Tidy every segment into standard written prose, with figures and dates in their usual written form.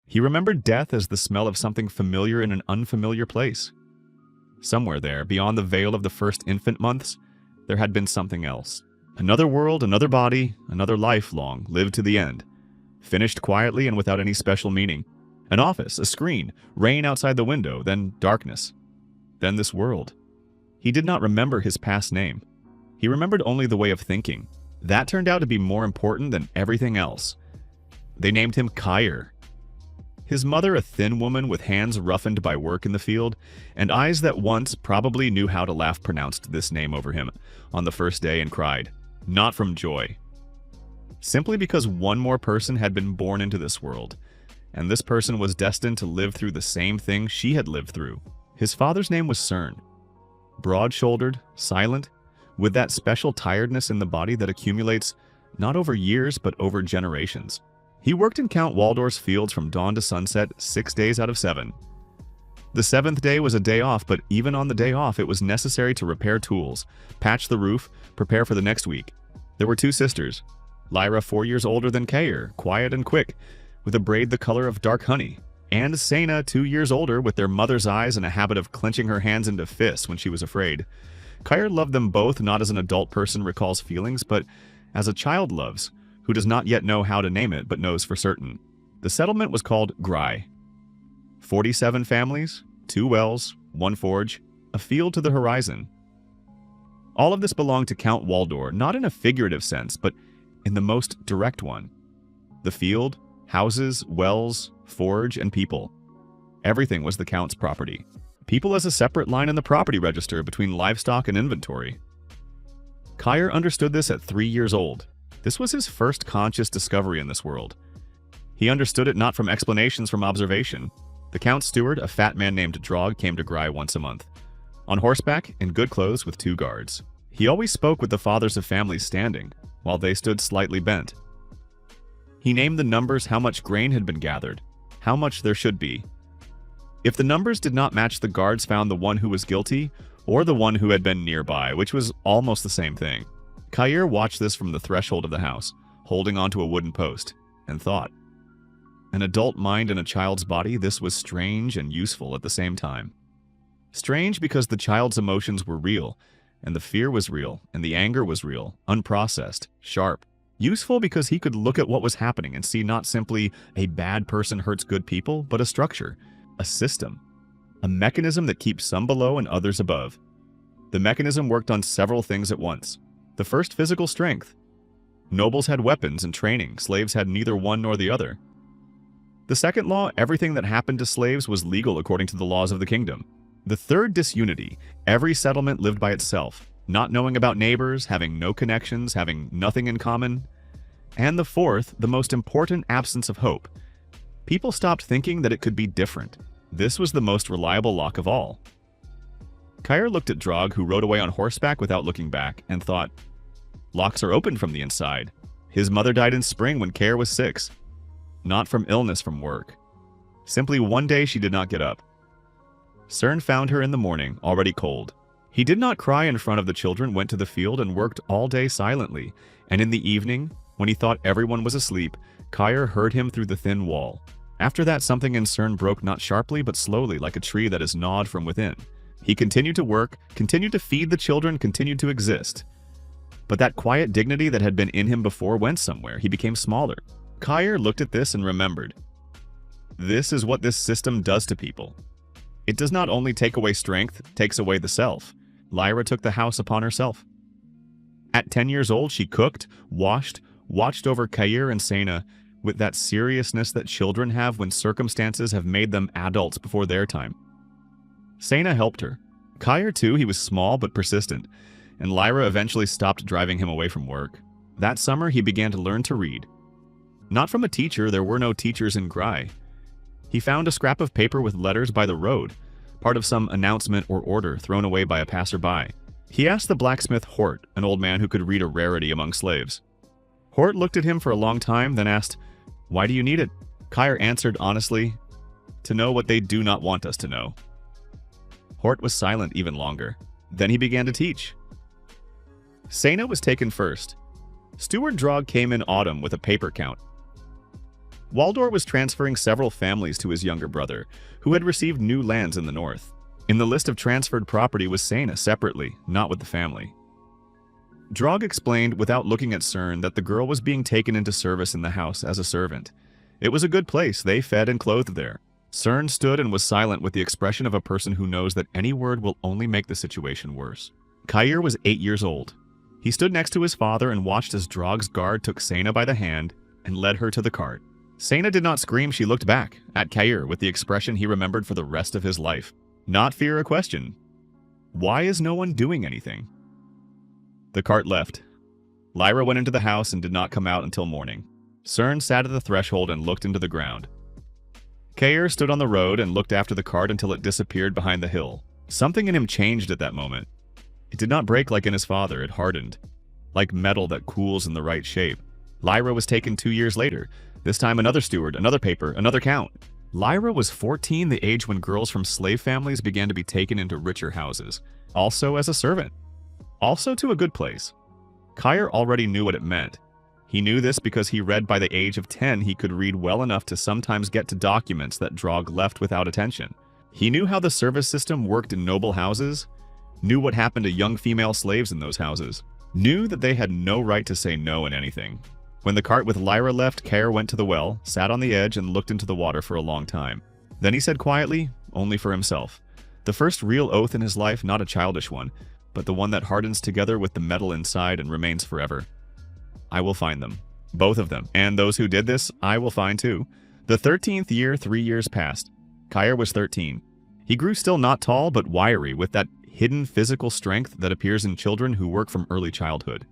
He remembered death as the smell of something familiar in an unfamiliar place. Somewhere there, beyond the veil of the first infant months, there had been something else. Another world, another body, another life long, lived to the end. Finished quietly and without any special meaning. An office, a screen, rain outside the window, then darkness. Then this world. He did not remember his past name. He remembered only the way of thinking. That turned out to be more important than everything else. They named him Kair. His mother, a thin woman with hands roughened by work in the field, and eyes that once probably knew how to laugh, pronounced this name over him on the first day and cried, not from joy. Simply because one more person had been born into this world, and this person was destined to live through the same thing she had lived through. His father's name was Cern. Broad-shouldered, silent, with that special tiredness in the body that accumulates not over years but over generations. He worked in Count Waldorf's fields from dawn to sunset 6 days out of 7. The 7th day was a day off, but even on the day off it was necessary to repair tools, patch the roof, prepare for the next week. There were 2 sisters. Lyra, 4 years older than Kair, quiet and quick, with a braid the color of dark honey, and Sena, 2 years older, with their mother's eyes and a habit of clenching her hands into fists when she was afraid. Kair loved them both not as an adult person recalls feelings, but as a child loves, who does not yet know how to name it but knows for certain. The settlement was called Grai. 47 families, 2 wells, 1 forge, a field to the horizon. All of this belonged to Count Waldor, not in a figurative sense, but in the most direct one. The field, houses, wells, forge, and people. Everything was the Count's property. People as a separate line in the property register between livestock and inventory. Kair understood this at 3 years old. This was his first conscious discovery in this world. He understood it not from explanations, from observation. The Count's steward, a fat man named Drog, came to Grai once a month. On horseback, in good clothes with 2 guards. He always spoke with the fathers of families standing, while they stood slightly bent. He named the numbers how much grain had been gathered, how much there should be. If the numbers did not match, the guards found the one who was guilty, or the one who had been nearby, which was almost the same thing. Kair watched this from the threshold of the house, holding onto a wooden post, and thought. An adult mind in a child's body, this was strange and useful at the same time. Strange because the child's emotions were real, and the fear was real, and the anger was real, unprocessed, sharp. Useful because he could look at what was happening and see not simply a bad person hurts good people, but a structure, a system, a mechanism that keeps some below and others above. The mechanism worked on several things at once. The first, physical strength. Nobles had weapons and training, slaves had neither one nor the other. The second law, everything that happened to slaves was legal according to the laws of the kingdom. The third, disunity. Every settlement lived by itself, not knowing about neighbors, having no connections, having nothing in common. And the fourth, the most important, absence of hope. People stopped thinking that it could be different. This was the most reliable lock of all. Kair looked at Drog, who rode away on horseback without looking back, and thought, locks are opened from the inside. His mother died in spring when Kair was 6. Not from illness from work. Simply one day she did not get up. Cern found her in the morning, already cold. He did not cry in front of the children, went to the field and worked all day silently, and in the evening, when he thought everyone was asleep, Kair heard him through the thin wall. After that, something in Cern broke not sharply but slowly, like a tree that is gnawed from within. He continued to work, continued to feed the children, continued to exist. But that quiet dignity that had been in him before went somewhere. He became smaller. Kair looked at this and remembered. This is what this system does to people. It does not only take away strength, it takes away the self. Lyra took the house upon herself. At 10 years old, she cooked, washed, watched over Kair and Sena with that seriousness that children have when circumstances have made them adults before their time. Sena helped her. Kair too, he was small but persistent, and Lyra eventually stopped driving him away from work. That summer, he began to learn to read. Not from a teacher, there were no teachers in Grai. He found a scrap of paper with letters by the road, part of some announcement or order thrown away by a passerby. He asked the blacksmith Hort, an old man who could read a rarity among slaves. Hort looked at him for a long time, then asked, "Why do you need it?" Kair answered honestly, "To know what they do not want us to know." Hort was silent even longer. Then he began to teach. Sena was taken first. Steward Drog came in autumn with a paper count. Waldor was transferring several families to his younger brother, who had received new lands in the north. In the list of transferred property was Sena separately, not with the family. Drog explained without looking at Cern that the girl was being taken into service in the house as a servant. It was a good place, they fed and clothed there. Cern stood and was silent with the expression of a person who knows that any word will only make the situation worse. Kair was 8 years old. He stood next to his father and watched as Drog's guard took Sena by the hand and led her to the cart. Sena did not scream, she looked back at Kair with the expression he remembered for the rest of his life. Not fear, a question. Why is no one doing anything? The cart left. Lyra went into the house and did not come out until morning. Cern sat at the threshold and looked into the ground. Kair stood on the road and looked after the cart until it disappeared behind the hill. Something in him changed at that moment. It did not break like in his father, it hardened. Like metal that cools in the right shape. Lyra was taken 2 years later. This time another steward, another paper, another count. Lyra was 14, the age when girls from slave families began to be taken into richer houses. Also as a servant. Also to a good place. Kair already knew what it meant. He knew this because he read by the age of 10 he could read well enough to sometimes get to documents that Drog left without attention. He knew how the service system worked in noble houses, knew what happened to young female slaves in those houses, knew that they had no right to say no in anything. When the cart with Lyra left, Kair went to the well, sat on the edge and looked into the water for a long time. Then he said quietly, only for himself, the first real oath in his life, not a childish one, but the one that hardens together with the metal inside and remains forever. I will find them. Both of them. And those who did this, I will find too. The 13th year, 3 years passed. Kair was 13. He grew still not tall, but wiry, with that hidden physical strength that appears in children who work from early childhood.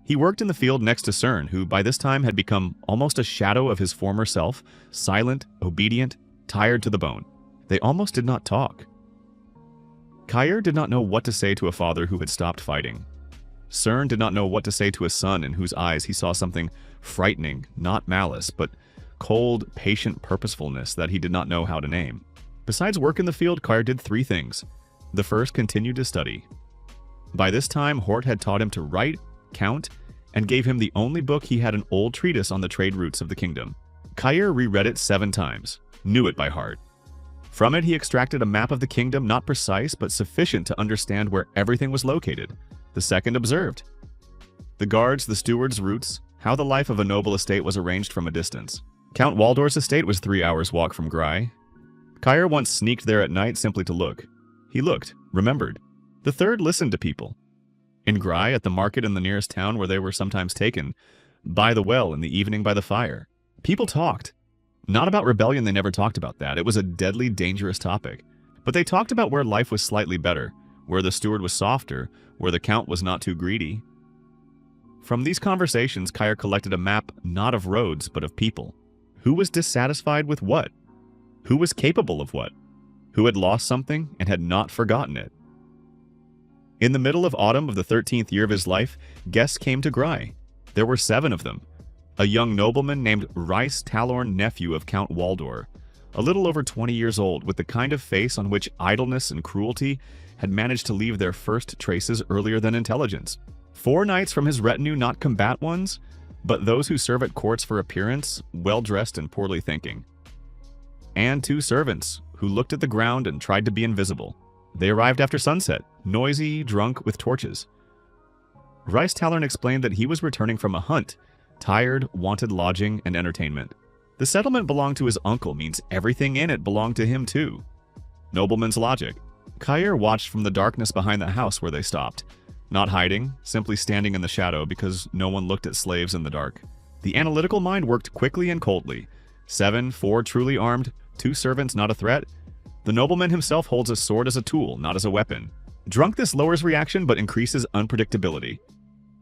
He worked in the field next to Cern, who by this time had become almost a shadow of his former self, silent, obedient, tired to the bone. They almost did not talk. Kair did not know what to say to a father who had stopped fighting. Cern did not know what to say to a son in whose eyes he saw something frightening, not malice, but cold, patient purposefulness that he did not know how to name. Besides work in the field, Kair did 3 things. The first continued to study. By this time, Hort had taught him to write, count, and gave him the only book he had, an old treatise on the trade routes of the kingdom. Kair reread it 7 times, knew it by heart. From it he extracted a map of the kingdom, not precise, but sufficient to understand where everything was located. The second observed. The guards, the stewards' routes, how the life of a noble estate was arranged from a distance. Count Waldor's estate was 3 hours' walk from Grai. Kair once sneaked there at night simply to look. He looked, remembered. The third listened to people. In Grai, at the market in the nearest town where they were sometimes taken, by the well in the evening by the fire. People talked. Not about rebellion, they never talked about that. It was a deadly, dangerous topic. But they talked about where life was slightly better, where the steward was softer, where the count was not too greedy. From these conversations, Kair collected a map not of roads, but of people. Who was dissatisfied with what? Who was capable of what? Who had lost something and had not forgotten it? In the middle of autumn of the 13th year of his life, guests came to Grai. There were 7 of them. A young nobleman named Rice Talorn, nephew of Count Waldor, a little over 20 years old, with the kind of face on which idleness and cruelty had managed to leave their first traces earlier than intelligence. 4 knights from his retinue, not combat ones, but those who serve at courts for appearance, well-dressed and poorly thinking. And 2 servants, who looked at the ground and tried to be invisible. They arrived after sunset, noisy, drunk, with torches. Rice Talorn explained that he was returning from a hunt, tired, wanted lodging and entertainment. The settlement belonged to his uncle means everything in it belonged to him too. Nobleman's logic. Kair watched from the darkness behind the house where they stopped. Not hiding, simply standing in the shadow because no one looked at slaves in the dark. The analytical mind worked quickly and coldly. 7, 4 truly armed, 2 servants not a threat. The nobleman himself holds a sword as a tool, not as a weapon. Drunk, this lowers reaction but increases unpredictability.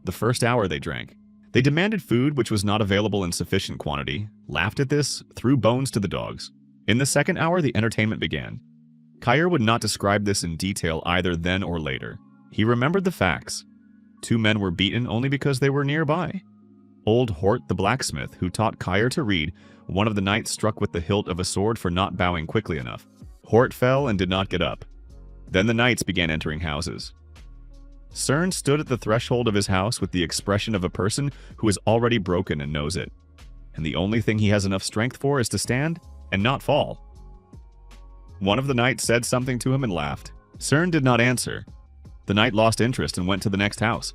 The first hour they drank. They demanded food which was not available in sufficient quantity, laughed at this, threw bones to the dogs. In the second hour, the entertainment began. Kair would not describe this in detail either then or later. He remembered the facts. 2 men were beaten only because they were nearby. Old Hort the blacksmith, who taught Kair to read, one of the knights struck with the hilt of a sword for not bowing quickly enough. Hort fell and did not get up. Then the knights began entering houses. Cern stood at the threshold of his house with the expression of a person who is already broken and knows it. and the only thing he has enough strength for is to stand and not fall. One of the knights said something to him and laughed. Cern did not answer. The knight lost interest and went to the next house.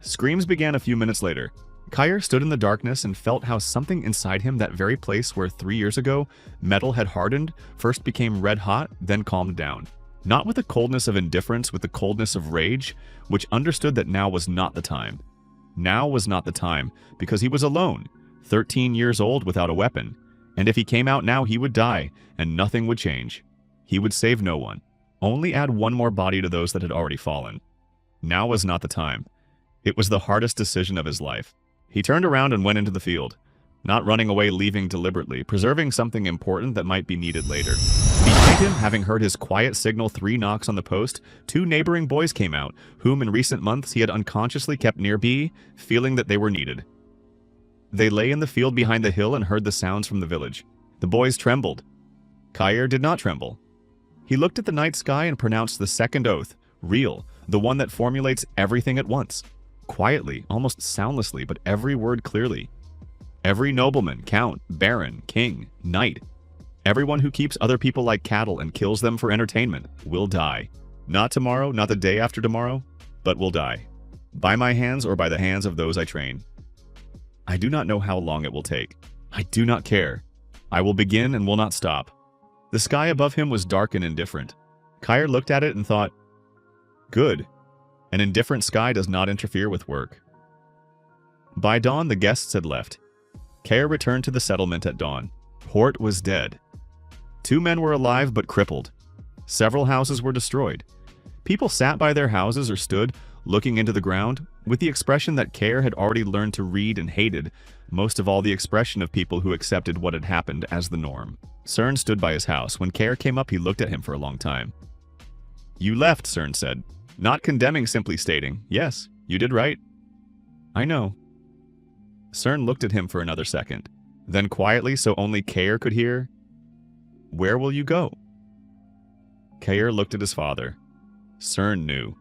Screams began a few minutes later. Kyer stood in the darkness and felt how something inside him, that very place where 3 years ago metal had hardened, first became red hot, then calmed down. Not with the coldness of indifference, with the coldness of rage, which understood that now was not the time. Now was not the time, because he was alone, 13 years old without a weapon, and if he came out now he would die, and nothing would change. He would save no one, only add one more body to those that had already fallen. Now was not the time. It was the hardest decision of his life. He turned around and went into the field, not running away, leaving deliberately, preserving something important that might be needed later. Behind him, having heard his quiet signal 3 knocks on the post, 2 neighboring boys came out, whom in recent months he had unconsciously kept nearby, feeling that they were needed. They lay in the field behind the hill and heard the sounds from the village. The boys trembled. Kyer did not tremble. He looked at the night sky and pronounced the second oath, real, the one that formulates everything at once. Quietly, almost soundlessly, but every word clearly. Every nobleman, count, baron, king, knight, everyone who keeps other people like cattle and kills them for entertainment will die. Not tomorrow, not the day after tomorrow, but will die. By my hands or by the hands of those I train. I do not know how long it will take. I do not care. I will begin and will not stop. The sky above him was dark and indifferent. Kyer looked at it and thought, good. An indifferent sky does not interfere with work. By dawn, the guests had left. Kyer returned to the settlement at dawn. Hort was dead. 2 men were alive but crippled. Several houses were destroyed. People sat by their houses or stood, looking into the ground, with the expression that Kyer had already learned to read and hated, most of all the expression of people who accepted what had happened as the norm. Cern stood by his house. When Kyer came up, he looked at him for a long time. You left, Cern said. Not condemning, simply stating, yes, you did right. I know. Cern looked at him for another second. Then quietly, so only Kyer could hear, where will you go? Kyer looked at his father. Cern knew.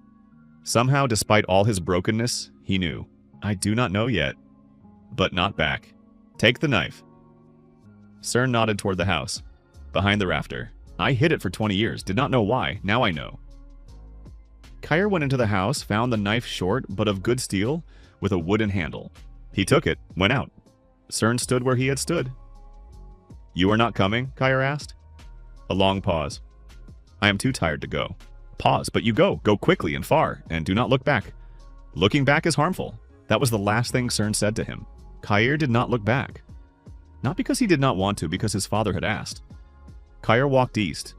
Somehow, despite all his brokenness, he knew. I do not know yet. But not back. Take the knife. Cern nodded toward the house. Behind the rafter. I hid it for 20 years, did not know why, now I know. Kyer went into the house, found the knife short, but of good steel, with a wooden handle. He took it, went out. Cern stood where he had stood. You are not coming? Kyer asked. A long pause. I am too tired to go. Pause, but you go. Go quickly and far, and do not look back. Looking back is harmful. That was the last thing Cern said to him. Kyer did not look back. Not because he did not want to, because his father had asked. Kyer walked east.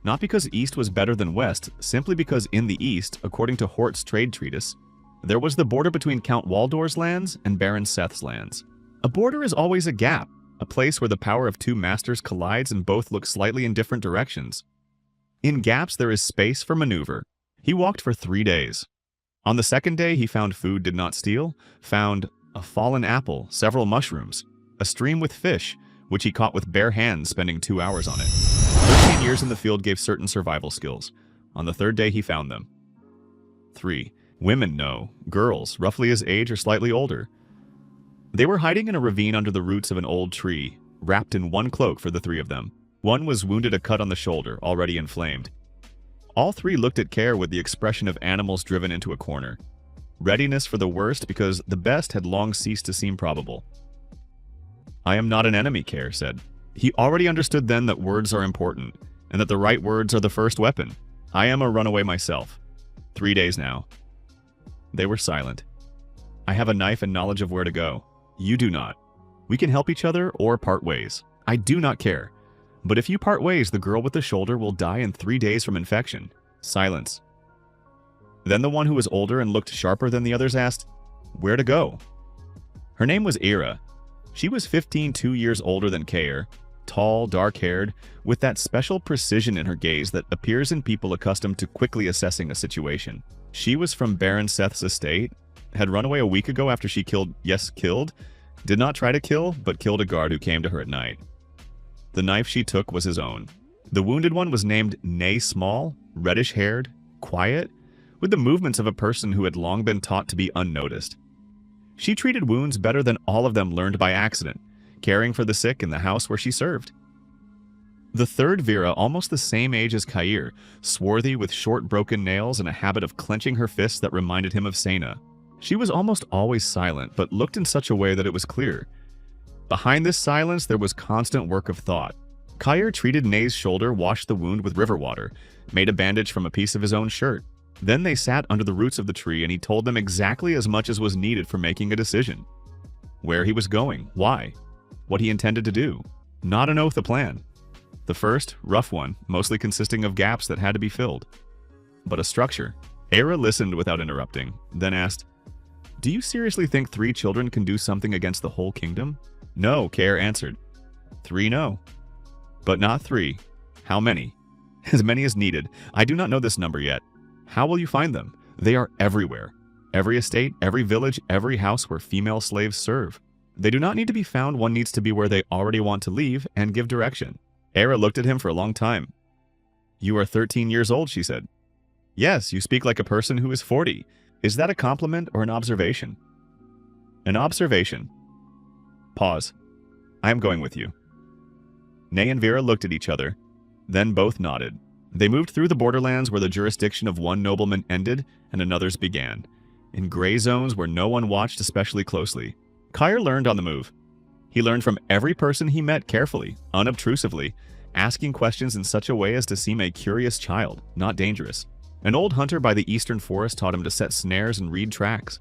Not because east was better than west, simply because in the east, according to Hort's trade treatise, there was the border between Count Waldor's lands and Baron Seth's lands. A border is always a gap, a place where the power of 2 masters collides and both look slightly in different directions. In gaps there is space for maneuver. He walked for 3 days. On the second day he found food did not steal, found a fallen apple, several mushrooms, a stream with fish, which he caught with bare hands, spending 2 hours on it. 13 years in the field gave certain survival skills. On the 3rd day he found them. 3. Women, no. Girls, roughly his age or slightly older. They were hiding in a ravine under the roots of an old tree, wrapped in one cloak for the 3 of them. One was wounded, a cut on the shoulder, already inflamed. All 3 looked at Kyer with the expression of animals driven into a corner. Readiness for the worst, because the best had long ceased to seem probable. I am not an enemy, Kyer said. He already understood then that words are important, and that the right words are the first weapon. I am a runaway myself. 3 days now. They were silent. I have a knife and knowledge of where to go. You do not. We can help each other or part ways. I do not care. But if you part ways, the girl with the shoulder will die in 3 days from infection. Silence. Then the one who was older and looked sharper than the others asked, where to go? Her name was Ira. She was 15, 2 years older than Kyer, tall, dark-haired, with that special precision in her gaze that appears in people accustomed to quickly assessing a situation. She was from Baron Seth's estate, had run away a week ago after she killed, did not try to kill, but killed a guard who came to her at night. The knife she took was his own. The wounded one was named Nay Small, reddish-haired, quiet, with the movements of a person who had long been taught to be unnoticed. She treated wounds better than all of them learned by accident. caring for the sick in the house where she served. The third Vera, almost the same age as Kair, swarthy with short broken nails and a habit of clenching her fists that reminded him of Sena. She was almost always silent, but looked in such a way that it was clear. Behind this silence, there was constant work of thought. Kair treated Nay's shoulder, washed the wound with river water, made a bandage from a piece of his own shirt. Then they sat under the roots of the tree and he told them exactly as much as was needed for making a decision. Where he was going, why, what he intended to do. Not an oath, a plan. The first, rough one, mostly consisting of gaps that had to be filled. But a structure. Era listened without interrupting, then asked, "Do you seriously think 3 children can do something against the whole kingdom?" "No," Kair answered. 3, no. "But not 3. How many?" "As many as needed. I do not know this number yet." "How will you find them?" "They are everywhere. Every estate, every village, every house where female slaves serve. They do not need to be found, one needs to be where they already want to leave and give direction." Era looked at him for a long time. "You are 13 years old," she said. "Yes, you speak like a person who is 40. Is that a compliment or an observation?" "An observation." Pause. "I am going with you." Nay and Vera looked at each other, then both nodded. They moved through the borderlands where the jurisdiction of one nobleman ended and another's began, in gray zones where no one watched especially closely. Kair learned on the move. He learned from every person he met carefully, unobtrusively, asking questions in such a way as to seem a curious child, not dangerous. An old hunter by the eastern forest taught him to set snares and read tracks.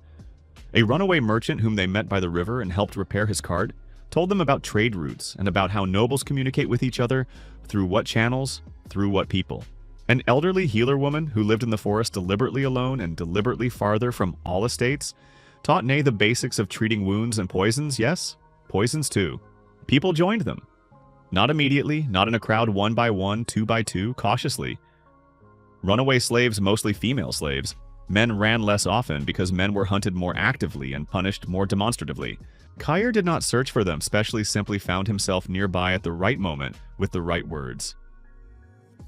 A runaway merchant whom they met by the river and helped repair his cart told them about trade routes and about how nobles communicate with each other, through what channels, through what people. An elderly healer woman who lived in the forest deliberately alone and deliberately farther from all estates taught Nay the basics of treating wounds and poisons, yes, poisons too. People joined them. Not immediately, not in a crowd 1 by 1, 2 by 2, cautiously. Runaway slaves, mostly female slaves. Men ran less often because men were hunted more actively and punished more demonstratively. Kair did not search for them, specially simply found himself nearby at the right moment with the right words.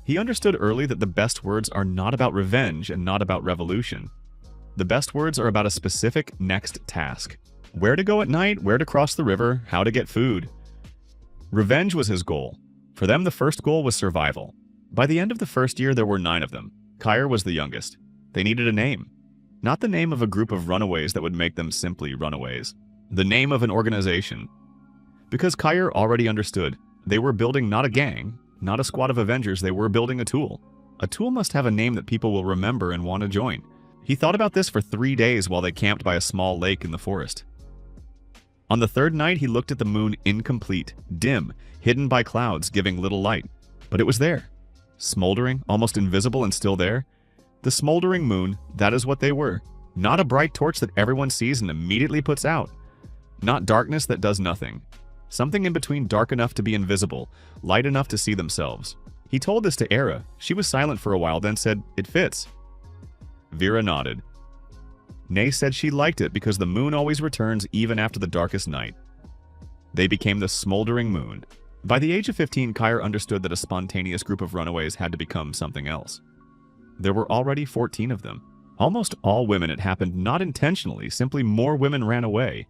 He understood early that the best words are not about revenge and not about revolution. The best words are about a specific next task. Where to go at night, where to cross the river, how to get food. Revenge was his goal. For them, the first goal was survival. By the end of the first year, there were 9 of them. Kair was the youngest. They needed a name. Not the name of a group of runaways that would make them simply runaways. The name of an organization. Because Kair already understood, they were building not a gang, not a squad of Avengers, they were building a tool. A tool must have a name that people will remember and want to join. He thought about this for 3 days while they camped by a small lake in the forest. On the 3rd night, he looked at the moon incomplete, dim, hidden by clouds, giving little light. But it was there. Smoldering, almost invisible and still there. The smoldering moon, that is what they were. Not a bright torch that everyone sees and immediately puts out. Not darkness that does nothing. Something in between, dark enough to be invisible, light enough to see themselves. He told this to Era. She was silent for a while, then said, "It fits." Vera nodded. Nay said she liked it because the moon always returns even after the darkest night. They became the smoldering moon. By the age of 15, Kair understood that a spontaneous group of runaways had to become something else. There were already 14 of them. Almost all women, it happened not intentionally, simply more women ran away.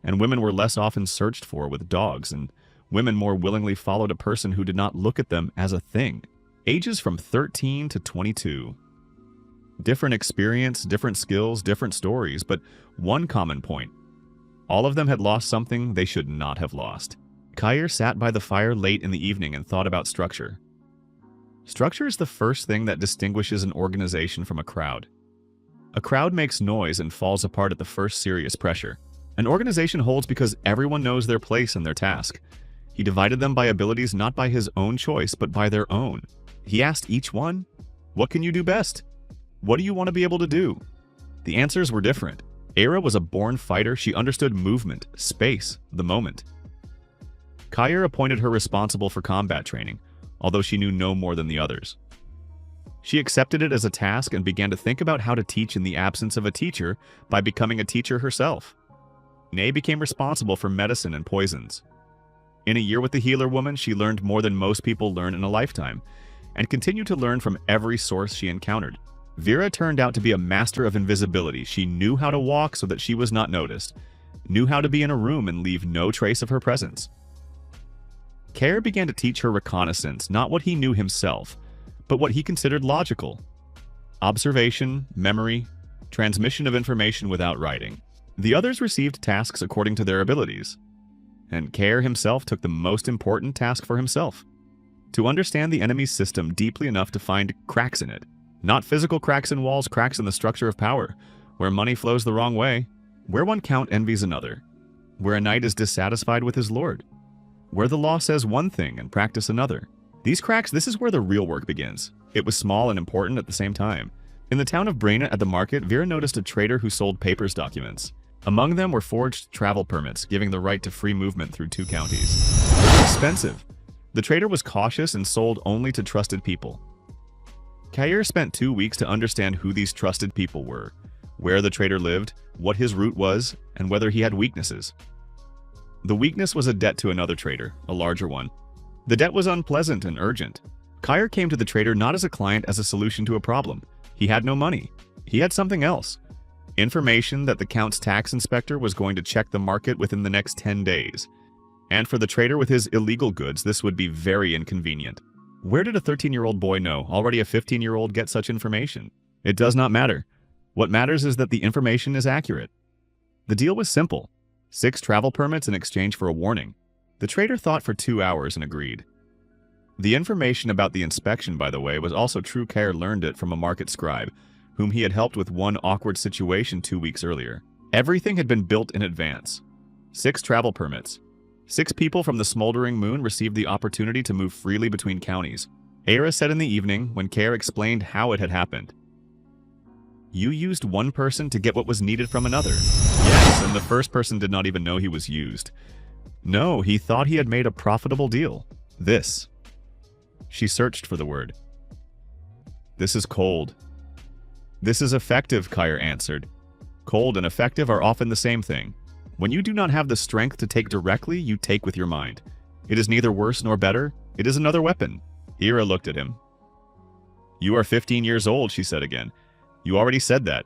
And women were less often searched for with dogs, and women more willingly followed a person who did not look at them as a thing. Ages from 13 to 22. Different experience, different skills, different stories, but one common point. All of them had lost something they should not have lost. Kair sat by the fire late in the evening and thought about structure. Structure is the first thing that distinguishes an organization from a crowd. A crowd makes noise and falls apart at the first serious pressure. An organization holds because everyone knows their place and their task. He divided them by abilities not by his own choice, but by their own. He asked each one, "What can you do best? What do you want to be able to do?" The answers were different. Era was a born fighter. She understood movement, space, the moment. Kair appointed her responsible for combat training, although she knew no more than the others. She accepted it as a task and began to think about how to teach in the absence of a teacher by becoming a teacher herself. Nay became responsible for medicine and poisons. In a year with the healer woman, she learned more than most people learn in a lifetime, and continued to learn from every source she encountered. Vera turned out to be a master of invisibility. She knew how to walk so that she was not noticed, knew how to be in a room and leave no trace of her presence. Care began to teach her reconnaissance, not what he knew himself, but what he considered logical. Observation, memory, transmission of information without writing. The others received tasks according to their abilities, and Care himself took the most important task for himself: to understand the enemy's system deeply enough to find cracks in it. Not physical cracks in walls, cracks in the structure of power, where money flows the wrong way, where one count envies another, where a knight is dissatisfied with his lord, where the law says one thing and practice another. These cracks, this is where the real work begins. It was small and important at the same time. In the town of Brena at the market, Vera noticed a trader who sold papers documents. Among them were forged travel permits, giving the right to free movement through 2 counties. Expensive. The trader was cautious and sold only to trusted people. Kair spent 2 weeks to understand who these trusted people were, where the trader lived, what his route was, and whether he had weaknesses. The weakness was a debt to another trader, a larger one. The debt was unpleasant and urgent. Kair came to the trader not as a client, as a solution to a problem. He had no money. He had something else. Information that the Count's tax inspector was going to check the market within the next 10 days. And for the trader with his illegal goods, this would be very inconvenient. Where did a 13-year-old boy know already a 15-year-old get such information? It does not matter. What matters is that the information is accurate. The deal was simple: 6 travel permits in exchange for a warning. The trader thought for 2 hours and agreed. The information about the inspection, by the way, was also true. Kair learned it from a market scribe, whom he had helped with one awkward situation 2 weeks earlier. Everything had been built in advance. 6 travel permits. 6 people from the smoldering moon received the opportunity to move freely between counties. Aira said in the evening, when Kair explained how it had happened, "You used one person to get what was needed from another." Yes, and the first person did not even know he was used. No, he thought he had made a profitable deal. This. She searched for the word. "This is cold." "This is effective," Kair answered. Cold and effective are often the same thing. When you do not have the strength to take directly, you take with your mind. It is neither worse nor better. It is another weapon. Ira looked at him. "You are 15 years old," she said again. "You already said that.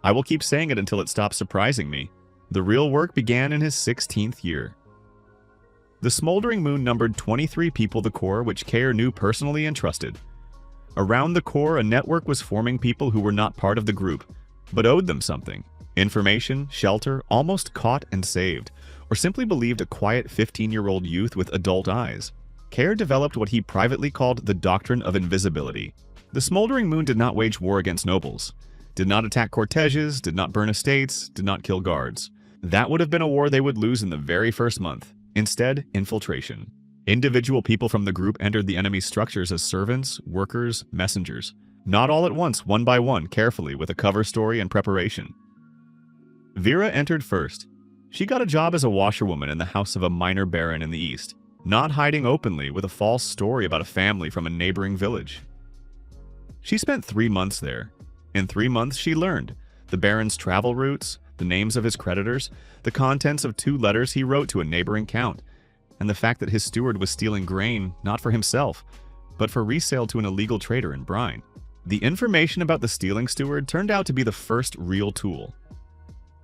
I will keep saying it until it stops surprising me." The real work began in his 16th year. The smoldering moon numbered 23 people, the core, which Kair knew personally and trusted. Around the core, a network was forming people who were not part of the group, but owed them something. Information, shelter, almost caught and saved, or simply believed a quiet 15-year-old youth with adult eyes. Kair developed what he privately called the doctrine of invisibility. The smoldering moon did not wage war against nobles, did not attack corteges, did not burn estates, did not kill guards. That would have been a war they would lose in the very first month. Instead, infiltration. Individual people from the group entered the enemy's structures as servants, workers, messengers. Not all at once, one by one, carefully, with a cover story and preparation. Vera entered first. She got a job as a washerwoman in the house of a minor baron in the east, not hiding openly with a false story about a family from a neighboring village. She spent 3 months there. In 3 months, she learned the baron's travel routes, the names of his creditors, the contents of 2 letters he wrote to a neighboring count, and the fact that his steward was stealing grain not for himself, but for resale to an illegal trader in Brine. The information about the stealing steward turned out to be the first real tool.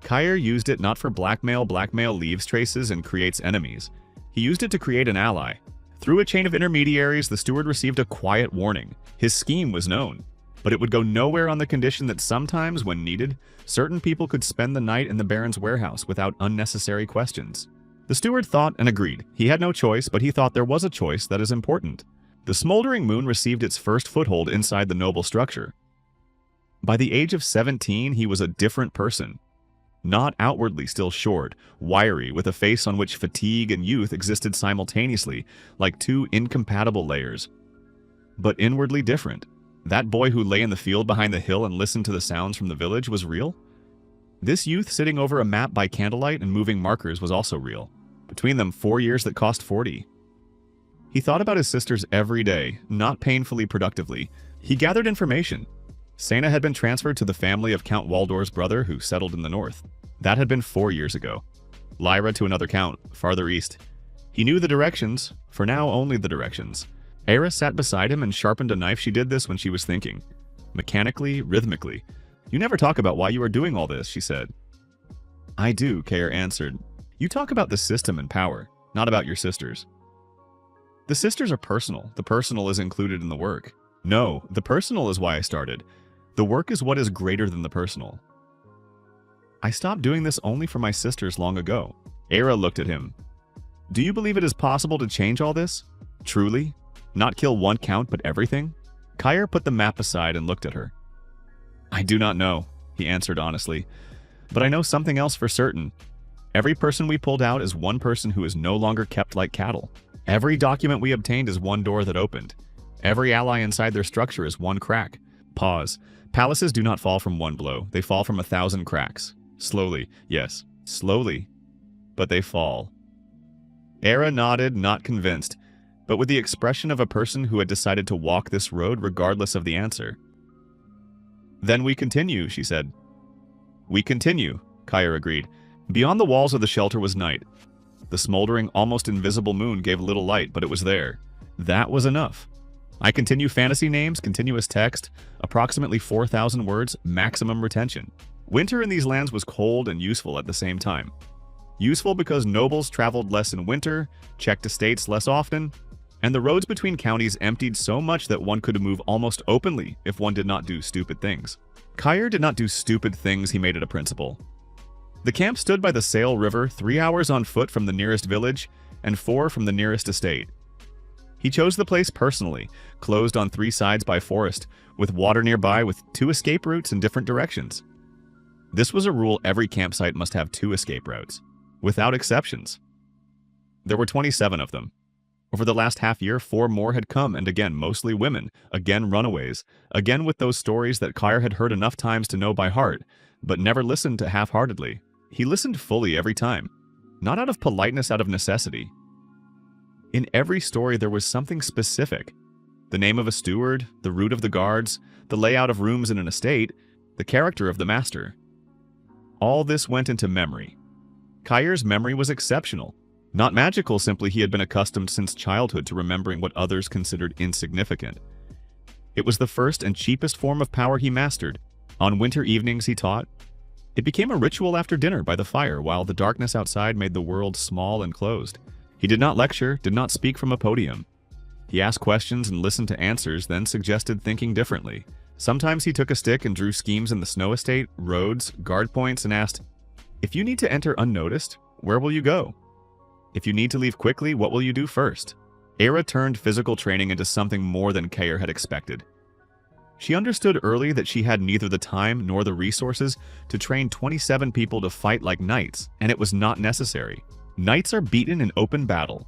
Kair used it not for blackmail. Blackmail leaves traces and creates enemies. He used it to create an ally. Through a chain of intermediaries, the steward received a quiet warning. His scheme was known, but it would go nowhere on the condition that sometimes, when needed, certain people could spend the night in the baron's warehouse without unnecessary questions. The steward thought and agreed. He had no choice, but he thought there was a choice that is important. The smoldering moon received its first foothold inside the noble structure. By the age of 17, he was a different person. Not outwardly still short, wiry, with a face on which fatigue and youth existed simultaneously, like 2 incompatible layers. But inwardly different. That boy who lay in the field behind the hill and listened to the sounds from the village was real. This youth sitting over a map by candlelight and moving markers was also real. Between them, 4 years that cost 40. He thought about his sisters every day, not painfully productively. He gathered information. Sena had been transferred to the family of Count Waldor's brother, who settled in the north. That had been 4 years ago. Lyra to another count, farther east. He knew the directions, for now only the directions. Era sat beside him and sharpened a knife. She did this when she was thinking. Mechanically, rhythmically. "You never talk about why you are doing all this," she said. "I do," Kair answered. "You talk about the system and power, not about your sisters." The sisters are personal. The personal is included in the work. No, the personal is why I started. The work is what is greater than the personal. I stopped doing this only for my sisters long ago. Era looked at him. Do you believe it is possible to change all this? Truly? Not kill one count, but everything? Kyer put the map aside and looked at her. I do not know, he answered honestly. But I know something else for certain. Every person we pulled out is one person who is no longer kept like cattle. Every document we obtained is one door that opened. Every ally inside their structure is one crack. Pause. Palaces do not fall from one blow. They fall from 1,000 cracks. Slowly, yes, slowly. But they fall. Era nodded, not convinced, but with the expression of a person who had decided to walk this road regardless of the answer. Then we continue, she said. We continue, Kyer agreed. Beyond the walls of the shelter was night. The smoldering, almost invisible moon gave little light, but it was there. That was enough. I continue fantasy names, continuous text, approximately 4,000 words, maximum retention. Winter in these lands was cold and useful at the same time. Useful because nobles traveled less in winter, checked estates less often, and the roads between counties emptied so much that one could move almost openly if one did not do stupid things. Kyer did not do stupid things, he made it a principle. The camp stood by the Sail River 3 hours on foot from the nearest village and 4 from the nearest estate. He chose the place personally, closed on 3 sides by forest, with water nearby with 2 escape routes in different directions. This was a rule: every campsite must have 2 escape routes, without exceptions. There were 27 of them. Over the last half year, 4 more had come, and again mostly women, again runaways, again with those stories that Kyer had heard enough times to know by heart, but never listened to half-heartedly. He listened fully every time, not out of politeness, out of necessity. In every story there was something specific. The name of a steward, the route of the guards, the layout of rooms in an estate, the character of the master. All this went into memory. Kyer's memory was exceptional. Not magical, simply he had been accustomed since childhood to remembering what others considered insignificant. It was the first and cheapest form of power he mastered. On winter evenings he taught. It became a ritual after dinner by the fire, while the darkness outside made the world small and closed. He did not lecture, did not speak from a podium. He asked questions and listened to answers, then suggested thinking differently. Sometimes he took a stick and drew schemes in the snow estate, roads, guard points, and asked, if you need to enter unnoticed, where will you go? If you need to leave quickly, what will you do first? Era turned physical training into something more than Kyer had expected. She understood early that she had neither the time nor the resources to train 27 people to fight like knights, and it was not necessary. Knights are beaten in open battle.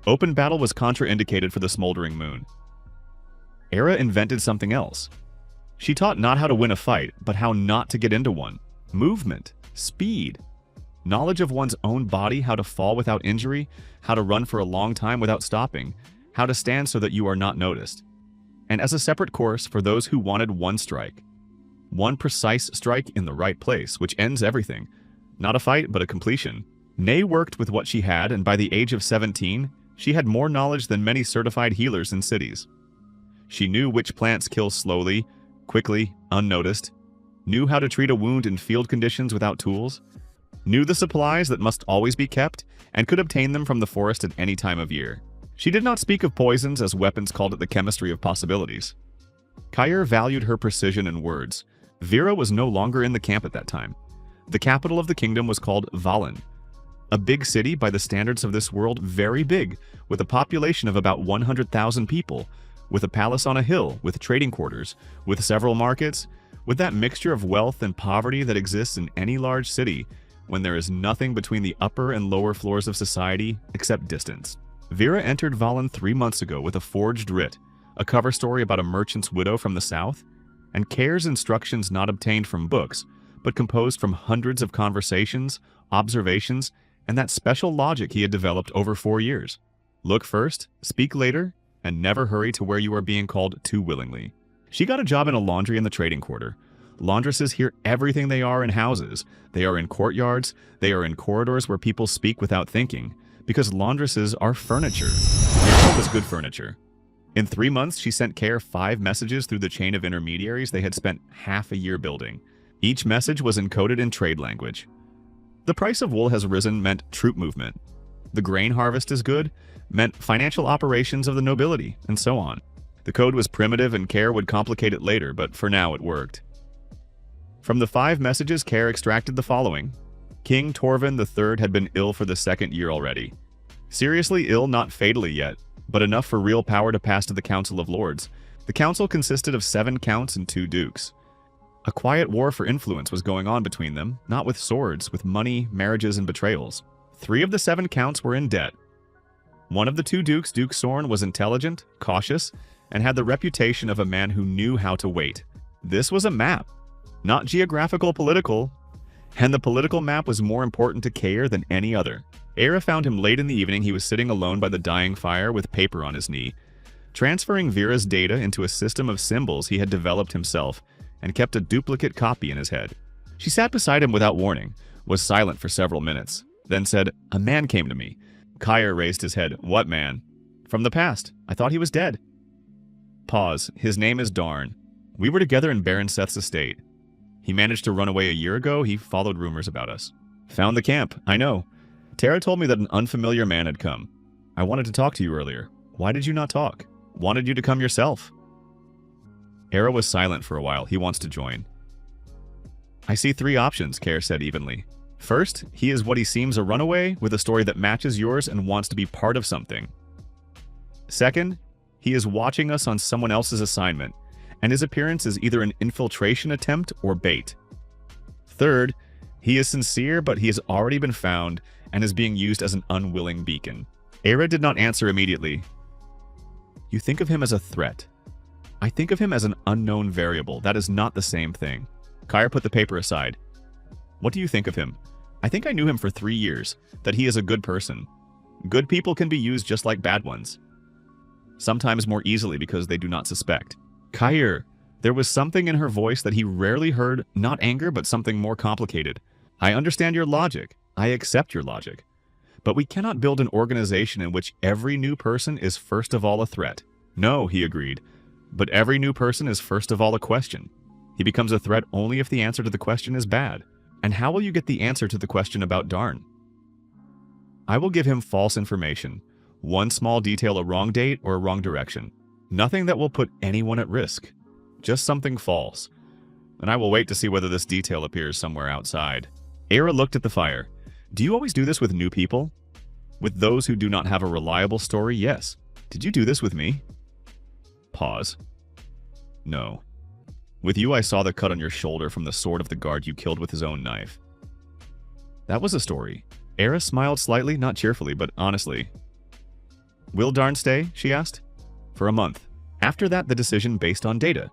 Open battle was contraindicated for the smoldering moon. Era invented something else. She taught not how to win a fight, but how not to get into one. Movement, speed, knowledge of one's own body, how to fall without injury, how to run for a long time without stopping, how to stand so that you are not noticed. And as a separate course for those who wanted one strike. One precise strike in the right place, which ends everything. Not a fight, but a completion. Nay worked with what she had, and by the age of 17, she had more knowledge than many certified healers in cities. She knew which plants kill slowly, quickly, unnoticed, knew how to treat a wound in field conditions without tools, knew the supplies that must always be kept, and could obtain them from the forest at any time of year. She did not speak of poisons as weapons, called it the chemistry of possibilities. Kyer valued her precision in words. Vera was no longer in the camp at that time. The capital of the kingdom was called Valen. A big city by the standards of this world, very big, with a population of about 100,000 people, with a palace on a hill, with trading quarters, with several markets, with that mixture of wealth and poverty that exists in any large city when there is nothing between the upper and lower floors of society except distance. Vera entered Valen 3 months ago with a forged writ, a cover story about a merchant's widow from the south, and Kyer's instructions not obtained from books, but composed from hundreds of conversations, observations, and that special logic he had developed over 4 years. Look first, speak later, and never hurry to where you are being called too willingly. She got a job in a laundry in the trading quarter. Laundresses hear everything. They are in houses, they are in courtyards, they are in corridors where people speak without thinking, because laundresses are furniture. Your home is good furniture. In 3 months, she sent Kyer 5 messages through the chain of intermediaries they had spent half a year building. Each message was encoded in trade language. The price of wool has risen meant troop movement. the grain harvest is good, meant financial operations of the nobility, and so on. The code was primitive and Care would complicate it later, but for now it worked. From the 5 messages, Care extracted the following. King Torvin III had been ill for the 2nd year already. Seriously ill, not fatally yet, but enough for real power to pass to the Council of Lords. The council consisted of 7 counts and 2 dukes. A quiet war for influence was going on between them, not with swords, with money, marriages, and betrayals. 3 of the 7 counts were in debt. One of the 2 dukes, Duke Sorn, was intelligent, cautious, and had the reputation of a man who knew how to wait. This was a map, not geographical political, and the political map was more important to Care than any other. Era found him late in the evening. He was sitting alone by the dying fire with paper on his knee, transferring Vera's data into a system of symbols he had developed himself, and kept a duplicate copy in his head. She sat beside him without warning, was silent for several minutes, then said, "A man came to me." Kyer raised his head. "What man?" "From the past. I thought he was dead." Pause. "His name is Darn. We were together in Baron Seth's estate. He managed to run away a year ago. He followed rumors about us." "Found the camp. I know. Tara told me that an unfamiliar man had come. I wanted to talk to you earlier. Why did you not talk? Wanted you to come yourself." Era was silent for a while. "He wants to join." "I see 3 options," Care said evenly. "First, he is what he seems, a runaway with a story that matches yours and wants to be part of something. Second, he is watching us on someone else's assignment, and his appearance is either an infiltration attempt or bait. Third, he is sincere, but he has already been found and is being used as an unwilling beacon." Era did not answer immediately. "You think of him as a threat. I think of him as an unknown variable. That is not the same thing." Kyer put the paper aside. "What do you think of him?" "I think I knew him for 3 years, that he is a good person. Good people can be used just like bad ones. Sometimes more easily because they do not suspect." "Kyer," there was something in her voice that he rarely heard, not anger, but something more complicated. "I understand your logic. I accept your logic. But we cannot build an organization in which every new person is first of all a threat." "No," he agreed. "But every new person is first of all a question. He becomes a threat only if the answer to the question is bad. And how will you get the answer to the question about Darn?" "I will give him false information. One small detail, a wrong date or a wrong direction. Nothing that will put anyone at risk. Just something false. And I will wait to see whether this detail appears somewhere outside." Era looked at the fire. "Do you always do this with new people? With those who do not have a reliable story? Yes. Did you do this with me?" Pause. "No. With you I saw the cut on your shoulder from the sword of the guard you killed with his own knife." "That was a story." Era smiled slightly, not cheerfully, but honestly. "Will Darn stay?" she asked. "For a month. After that, the decision based on data."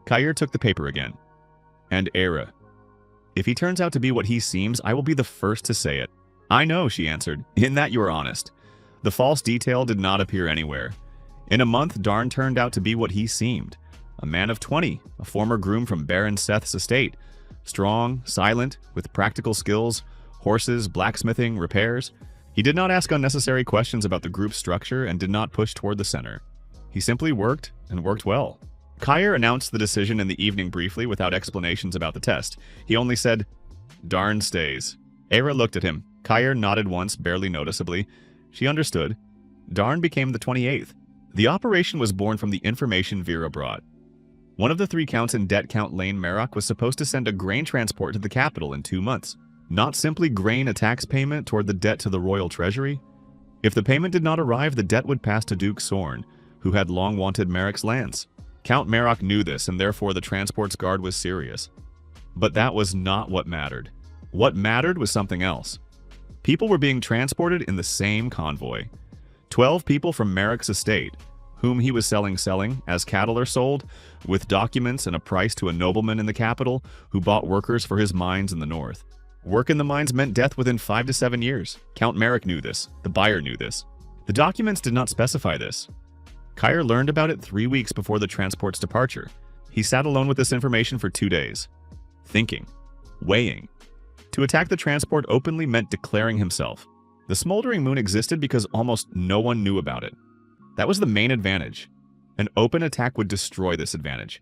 Kyer took the paper again. "And Era. If he turns out to be what he seems, I will be the first to say it." "I know," she answered. "In that you are honest. The false detail did not appear anywhere. In a month, Darn turned out to be what he seemed. A man of 20, a former groom from Baron Seth's estate. Strong, silent, with practical skills, horses, blacksmithing, repairs. He did not ask unnecessary questions about the group's structure and did not push toward the center. He simply worked, and worked well." Kyer announced the decision in the evening briefly without explanations about the test. He only said, "Darn stays." Era looked at him. Kyer nodded once, barely noticeably. She understood. Darn became the 28th. The operation was born from the information Vera brought. One of the 3 counts in debt count Lane Marok was supposed to send a grain transport to the capital in 2 months. Not simply grain, a tax payment toward the debt to the royal treasury. If the payment did not arrive, the debt would pass to Duke Sorn, who had long wanted Marok's lands. Count Marok knew this, and therefore the transport's guard was serious. But that was not what mattered. What mattered was something else. People were being transported in the same convoy. 12 people from Marok's estate, whom he was selling as cattle are sold, with documents and a price to a nobleman in the capital who bought workers for his mines in the north. Work in the mines meant death within 5 to 7 years. Count Marok knew this. The buyer knew this. The documents did not specify this. Kyer learned about it 3 weeks before the transport's departure. He sat alone with this information for 2 days. Thinking. Weighing. To attack the transport openly meant declaring himself. The smoldering moon existed because almost no one knew about it. That was the main advantage. An open attack would destroy this advantage.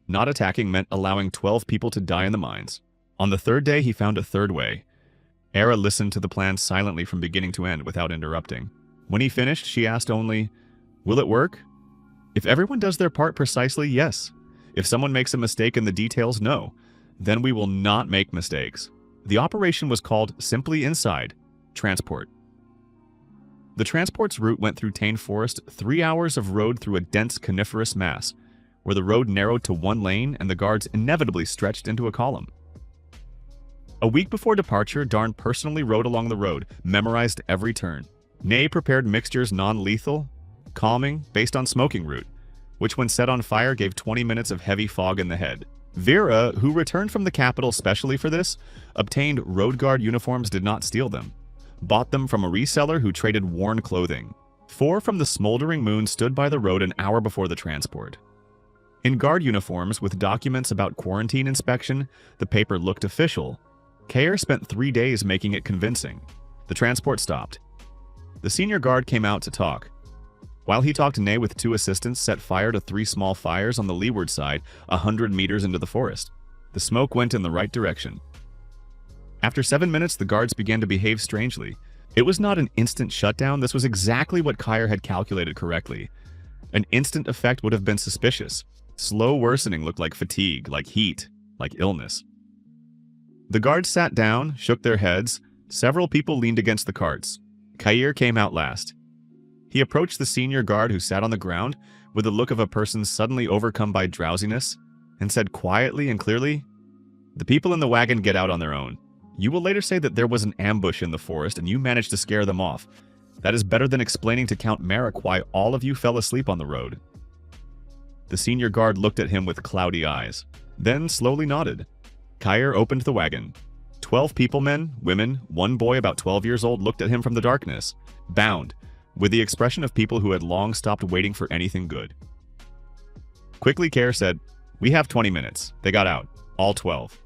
Not attacking meant allowing 12 people to die in the mines. On the 3rd day, he found a 3rd way. Era listened to the plan silently from beginning to end without interrupting. When he finished, she asked only, "Will it work?" If everyone does their part precisely, yes. If someone makes a mistake in the details, no. Then we will not make mistakes. The operation was called Simply Inside Transport. The transport's route went through Tane Forest, 3 hours of road through a dense coniferous mass, where the road narrowed to one lane and the guards inevitably stretched into a column. A week before departure, Darn personally rode along the road, memorized every turn. Nay prepared mixtures non-lethal, calming, based on smoking route, which when set on fire gave 20 minutes of heavy fog in the head. Vera, who returned from the capital specially for this, obtained road guard uniforms, did not steal them. Bought them from a reseller who traded worn clothing. 4 from the smoldering moon stood by the road an hour before the transport. In guard uniforms with documents about quarantine inspection, the paper looked official. Kair spent 3 days making it convincing. The transport stopped. The senior guard came out to talk. While he talked, Nay with 2 assistants set fire to 3 small fires on the leeward side, 100 meters into the forest. The smoke went in the right direction. After 7 minutes, the guards began to behave strangely. It was not an instant shutdown. This was exactly what Kair had calculated correctly. An instant effect would have been suspicious. Slow worsening looked like fatigue, like heat, like illness. The guards sat down, shook their heads. Several people leaned against the carts. Kair came out last. He approached the senior guard who sat on the ground with the look of a person suddenly overcome by drowsiness and said quietly and clearly, "The people in the wagon get out on their own. You will later say that there was an ambush in the forest and you managed to scare them off. That is better than explaining to Count Merrick why all of you fell asleep on the road." The senior guard looked at him with cloudy eyes, then slowly nodded. Kair opened the wagon. 12 people, men, women, 1 boy about 12 years old looked at him from the darkness, bound, with the expression of people who had long stopped waiting for anything good. Quickly, Kair said, "We have 20 minutes. They got out, all 12.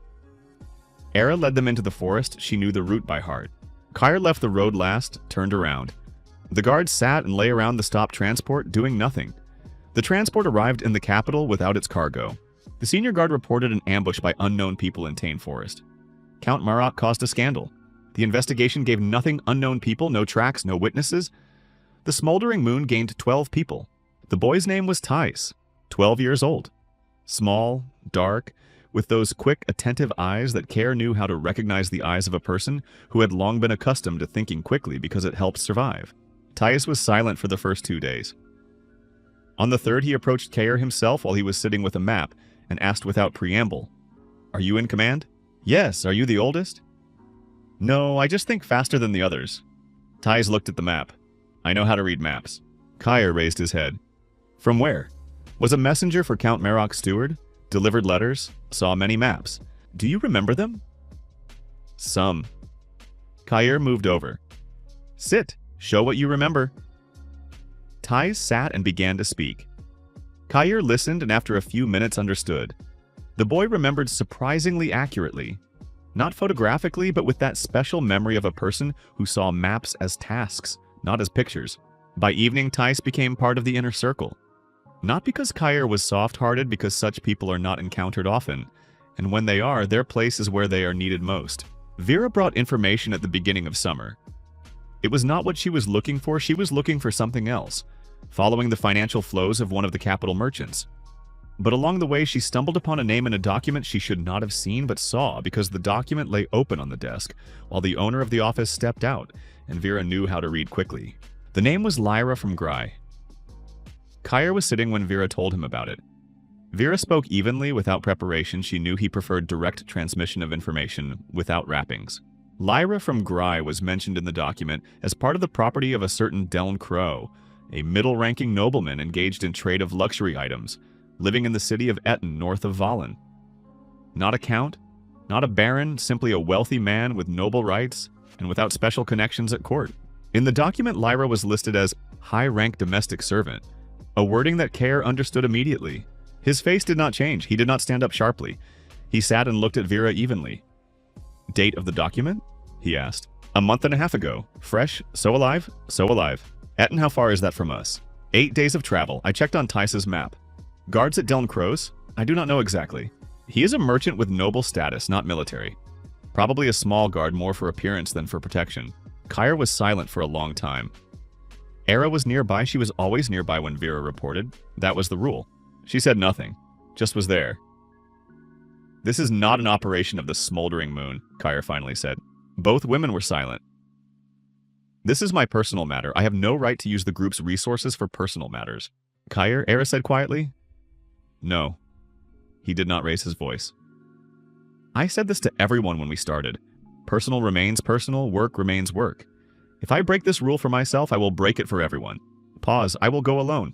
Era led them into the forest. She knew the route by heart. Kair left the road last, turned around. The guards sat and lay around the stopped transport, doing nothing. The transport arrived in the capital without its cargo. The senior guard reported an ambush by unknown people in Tane Forest. Count Marok caused a scandal. The investigation gave nothing. Unknown people, no tracks, no witnesses. The smoldering moon gained 12 people. The boy's name was Thais, 12 years old. Small, dark, with those quick, attentive eyes that Kair knew how to recognize the eyes of a person who had long been accustomed to thinking quickly because it helped survive. Thais was silent for the first 2 days. On the third, he approached Kair himself while he was sitting with a map and asked without preamble, "Are you in command?" "Yes. Are you the oldest?" "No, I just think faster than the others." Thais looked at the map. "I know how to read maps." Kair raised his head. "From where?" "Was a messenger for Count Marok's steward. Delivered letters. Saw many maps. Do you remember them?" "Some." Kair moved over. "Sit. Show what you remember." Thais sat and began to speak. Kair listened and after a few minutes understood. The boy remembered surprisingly accurately. Not photographically, but with that special memory of a person who saw maps as tasks, not as pictures. By evening, Thais became part of the inner circle. Not because Kair was soft-hearted, because such people are not encountered often, and when they are, their place is where they are needed most. Vera brought information at the beginning of summer. It was not what she was looking for. She was looking for something else, following the financial flows of one of the capital merchants. But along the way, she stumbled upon a name in a document she should not have seen but saw because the document lay open on the desk while the owner of the office stepped out, and Vera knew how to read quickly. The name was Lyra from Grai. Kair was sitting when Vera told him about it. Vera spoke evenly, without preparation. She knew he preferred direct transmission of information, without wrappings. Lyra from Grai was mentioned in the document as part of the property of a certain Deln Crow, a middle-ranking nobleman engaged in trade of luxury items, living in the city of Etten, north of Valen. Not a count, not a baron, simply a wealthy man with noble rights and without special connections at court. In the document, Lyra was listed as high-rank domestic servant, a wording that Kair understood immediately. His face did not change. He did not stand up sharply. He sat and looked at Vera evenly. "Date of the document?" he asked. "A month and a half ago. Fresh, so alive, so alive. Etten, how far is that from us?" 8 days of travel. I checked on Theis's map. "Guards at Deln Crows? I do not know exactly. He is a merchant with noble status, not military." Probably a small guard, more for appearance than for protection. Kyer was silent for a long time. Era was nearby. She was always nearby when Vera reported. That was the rule. She said nothing, just was there. This is not an operation of the smoldering moon, Kyer finally said. Both women were silent. This is my personal matter. I have no right to use the group's resources for personal matters. Kyer, Era said quietly. No. He did not raise his voice. I said this to everyone when we started. Personal remains personal, work remains work. If I break this rule for myself, I will break it for everyone. Pause. I will go alone.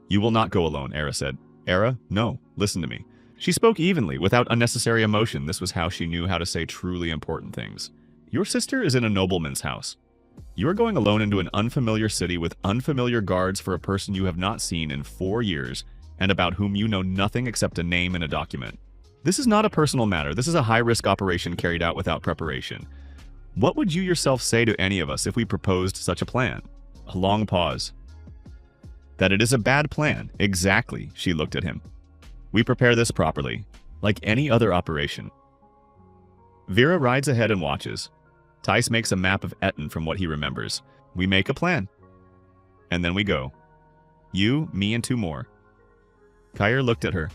You will not go alone, Era said. Era, no. Listen to me. She spoke evenly, without unnecessary emotion. This was how she knew how to say truly important things. Your sister is in a nobleman's house. You are going alone into an unfamiliar city with unfamiliar guards for a person you have not seen in 4 years and about whom you know nothing except a name and a document. This is not a personal matter. This is a high-risk operation carried out without preparation. What would you yourself say to any of us if we proposed such a plan? A long pause. That it is a bad plan. Exactly, she looked at him. We prepare this properly, like any other operation. Vera rides ahead and watches. Tice makes a map of Eton from what he remembers. We make a plan. And then we go. You, me, and 2 more. Kyer looked at her.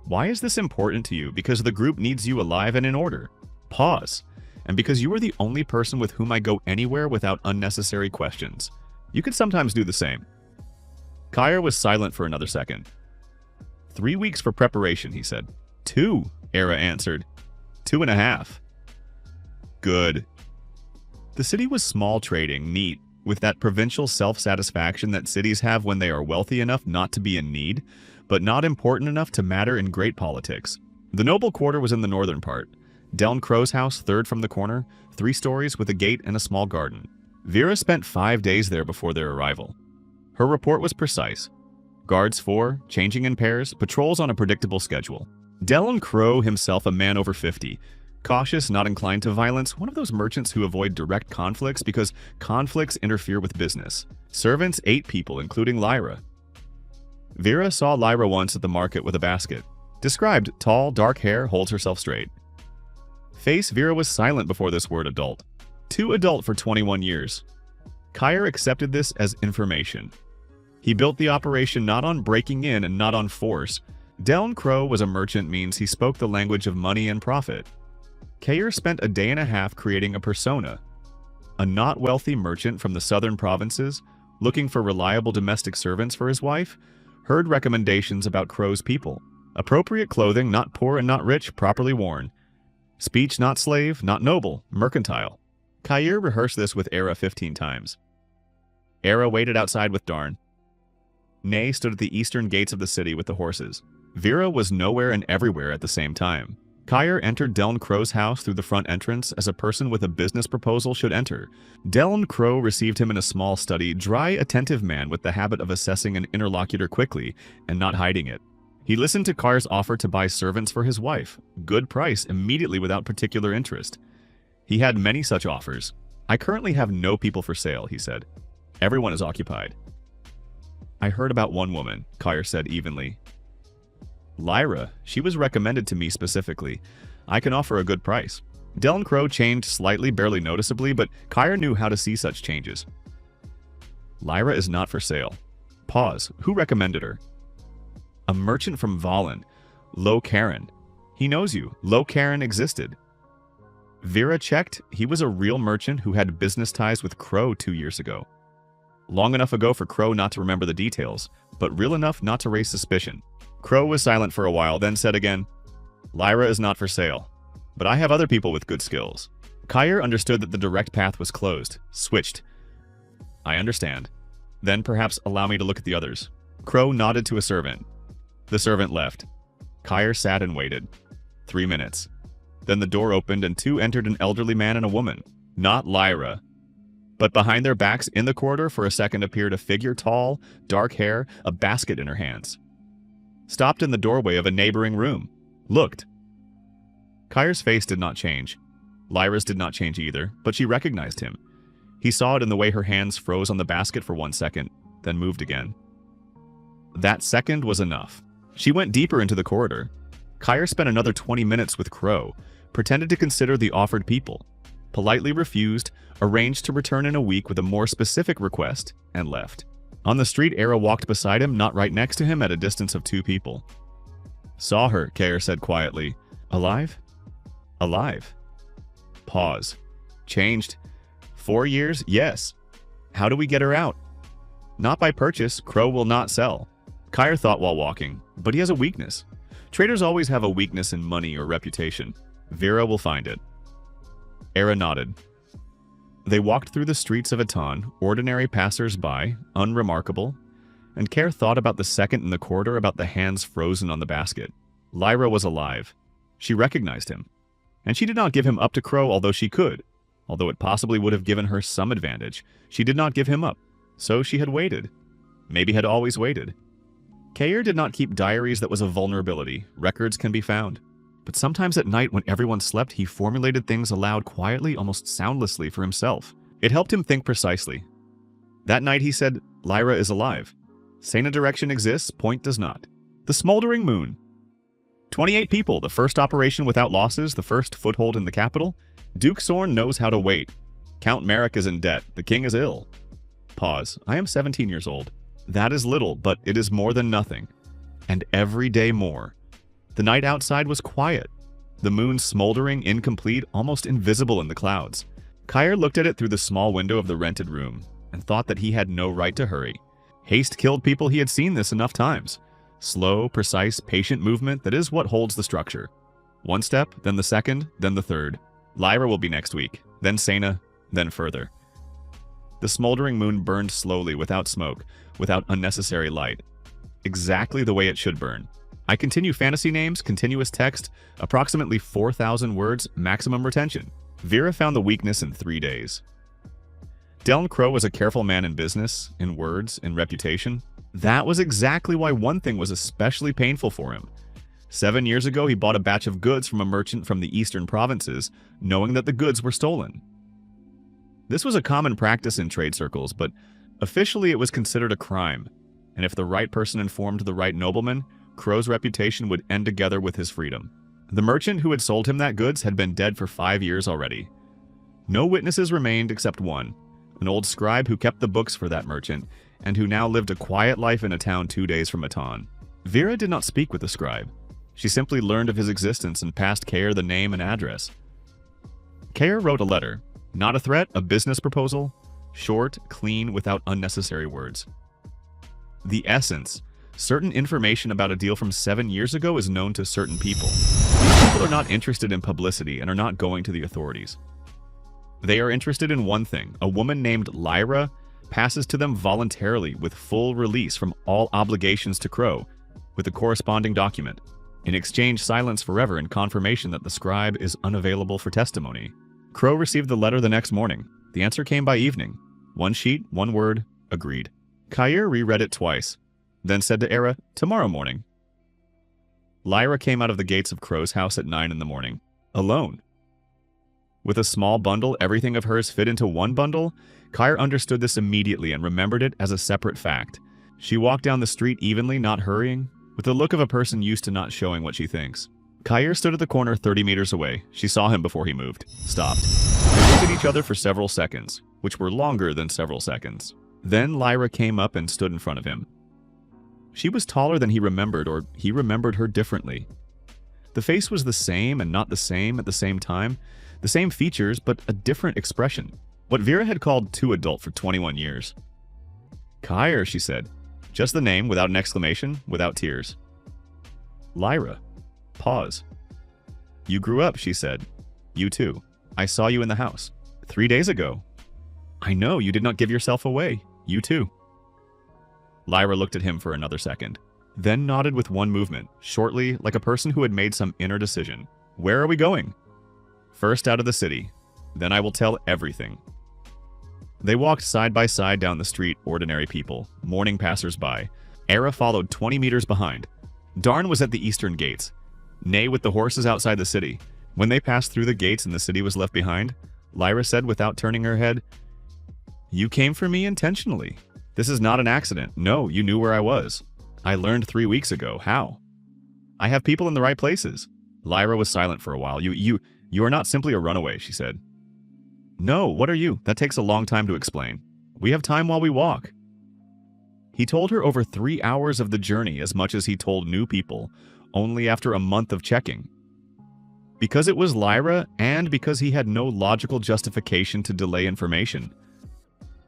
Why is this important to you? Because the group needs you alive and in order. Pause. And because you are the only person with whom I go anywhere without unnecessary questions. You could sometimes do the same. Kyer was silent for another second. 3 weeks for preparation, he said. 2, Era answered. 2.5. Good. The city was small trading, neat, with that provincial self-satisfaction that cities have when they are wealthy enough not to be in need, but not important enough to matter in great politics. The noble quarter was in the northern part. Deln Crow's house, third from the corner, 3 stories with a gate and a small garden. Vera spent 5 days there before their arrival. Her report was precise. Guards 4, changing in pairs, patrols on a predictable schedule. Deln Crow, himself a man over 50, cautious, not inclined to violence, one of those merchants who avoid direct conflicts because conflicts interfere with business. Servants 8 people, including Lyra. Vera saw Lyra once at the market with a basket. Described, tall, dark hair, holds herself straight. Face, Vera was silent before this word adult. Too adult for 21 years. Kyer accepted this as information. He built the operation not on breaking in and not on force. Deln Crow was a merchant means he spoke the language of money and profit. Kyer spent a day and a half creating a persona. A not wealthy merchant from the southern provinces, looking for reliable domestic servants for his wife, heard recommendations about Crow's people. Appropriate clothing, not poor and not rich, properly worn. Speech not slave, not noble, mercantile. Kyer rehearsed this with Era 15 times. Era waited outside with Darn. Nay stood at the eastern gates of the city with the horses. Vera was nowhere and everywhere at the same time. Kyer entered Deln Crow's house through the front entrance as a person with a business proposal should enter. Deln Crow received him in a small study, dry, attentive man with the habit of assessing an interlocutor quickly and not hiding it. He listened to Kyer's offer to buy servants for his wife. Good price, immediately without particular interest. He had many such offers. I currently have no people for sale, he said. Everyone is occupied. I heard about one woman, Kyer said evenly. Lyra, she was recommended to me specifically. I can offer a good price. Deln Crow changed slightly, barely noticeably, but Kyer knew how to see such changes. Lyra is not for sale. Pause. Who recommended her? A merchant from Valen. Lo Karen. He knows you. Lo Karen existed. Vera checked. He was a real merchant who had business ties with Crow 2 years ago. Long enough ago for Crow not to remember the details, but real enough not to raise suspicion. Crow was silent for a while, then said again, Lyra is not for sale, but I have other people with good skills. Kyer understood that the direct path was closed, switched. I understand. Then perhaps allow me to look at the others. Crow nodded to a servant. The servant left. Kyer sat and waited. 3 minutes. Then the door opened and 2 entered, an elderly man and a woman. Not Lyra. But behind their backs in the corridor for a second appeared a figure, tall, dark hair, a basket in her hands. Stopped in the doorway of a neighboring room. Looked. Kyer's face did not change. Lyra's did not change either, but she recognized him. He saw it in the way her hands froze on the basket for 1 second, then moved again. That second was enough. She went deeper into the corridor. Kyer spent another 20 minutes with Crow, pretended to consider the offered people, politely refused, arranged to return in a week with a more specific request, and left. On the street, Era walked beside him, not right next to him, at a distance of 2 people. Saw her, Kair said quietly. Alive? Alive. Pause. Changed. 4 years? Yes. How do we get her out? Not by purchase. Crow will not sell. Kair thought while walking, but he has a weakness. Traders always have a weakness in money or reputation. Vera will find it. Era nodded. They walked through the streets of Atan, ordinary passers-by, unremarkable, and Kair thought about the second in the corridor, about the hands frozen on the basket. Lyra was alive. She recognized him. And she did not give him up to Crow, although she could. Although it possibly would have given her some advantage, she did not give him up. So she had waited. Maybe had always waited. Kair did not keep diaries. That was a vulnerability. Records can be found. But sometimes at night when everyone slept, he formulated things aloud quietly, almost soundlessly for himself. It helped him think precisely. That night he said, Lyra is alive. Sena direction exists, point does not. The smoldering moon. 28 people, the first operation without losses, the first foothold in the capital. Duke Sorn knows how to wait. Count Merrick is in debt. The king is ill. Pause. I am 17 years old. That is little, but it is more than nothing. And every day more. The night outside was quiet. The moon smoldering, incomplete, almost invisible in the clouds. Kair looked at it through the small window of the rented room and thought that he had no right to hurry. Haste killed people. He had seen this enough times. Slow, precise, patient movement, that is what holds the structure. One step, then the second, then the third. Lyra will be next week, then Sena, then further. The smoldering moon burned slowly, without smoke, without unnecessary light. Exactly the way it should burn. I continue fantasy names, continuous text, approximately 4,000 words, maximum retention. Vera found the weakness in 3 days. Deln Crow was a careful man in business, in words, in reputation. That was exactly why one thing was especially painful for him. 7 years ago, he bought a batch of goods from a merchant from the eastern provinces, knowing that the goods were stolen. This was a common practice in trade circles, but officially it was considered a crime, and if the right person informed the right nobleman, Crow's reputation would end together with his freedom. The merchant who had sold him that goods had been dead for 5 years already. No witnesses remained except one, an old scribe who kept the books for that merchant, and who now lived a quiet life in a town 2 days from Atan. Vera did not speak with the scribe. She simply learned of his existence and passed Kair the name and address. Kair wrote a letter. Not a threat, a business proposal. Short, clean, without unnecessary words. The essence. Certain information about a deal from 7 years ago is known to certain people. These people are not interested in publicity and are not going to the authorities. They are interested in one thing. A woman named Lyra passes to them voluntarily with full release from all obligations to Crow, with a corresponding document. In exchange, silence forever and confirmation that the scribe is unavailable for testimony. Crow received the letter the next morning. The answer came by evening. 1 sheet, 1 word, agreed. Kair reread it twice, then said to Era, tomorrow morning. Lyra came out of the gates of Crow's house at 9 in the morning, alone. With a small bundle, everything of hers fit into one bundle. Kair understood this immediately and remembered it as a separate fact. She walked down the street evenly, not hurrying, with the look of a person used to not showing what she thinks. Kair stood at the corner 30 meters away. She saw him before he moved. Stopped. They looked at each other for several seconds, which were longer than several seconds. Then Lyra came up and stood in front of him. She was taller than he remembered, or he remembered her differently. The face was the same and not the same at the same time. The same features, but a different expression. What Vera had called too adult for 21 years. Kair, she said. Just the name, without an exclamation, without tears. Lyra. Pause. You grew up, she said. You too. I saw you in the house. 3 days ago. I know, you did not give yourself away. You too. Lyra looked at him for another second, then nodded with one movement, shortly, like a person who had made some inner decision. Where are we going? First out of the city. Then I will tell everything. They walked side by side down the street, ordinary people, morning passers-by. Era followed 20 meters behind. Darn was at the eastern gates. Nay with the horses outside the city. When they passed through the gates and the city was left behind, Lyra said without turning her head, You came for me intentionally. This is not an accident. No, you knew where I was. I learned 3 weeks ago. How? I have people in the right places. Lyra was silent for a while. You are not simply a runaway, she said. No, what are you? That takes a long time to explain. We have time while we walk. He told her over 3 hours of the journey as much as he told new people, only after a month of checking. Because it was Lyra, and because he had no logical justification to delay information.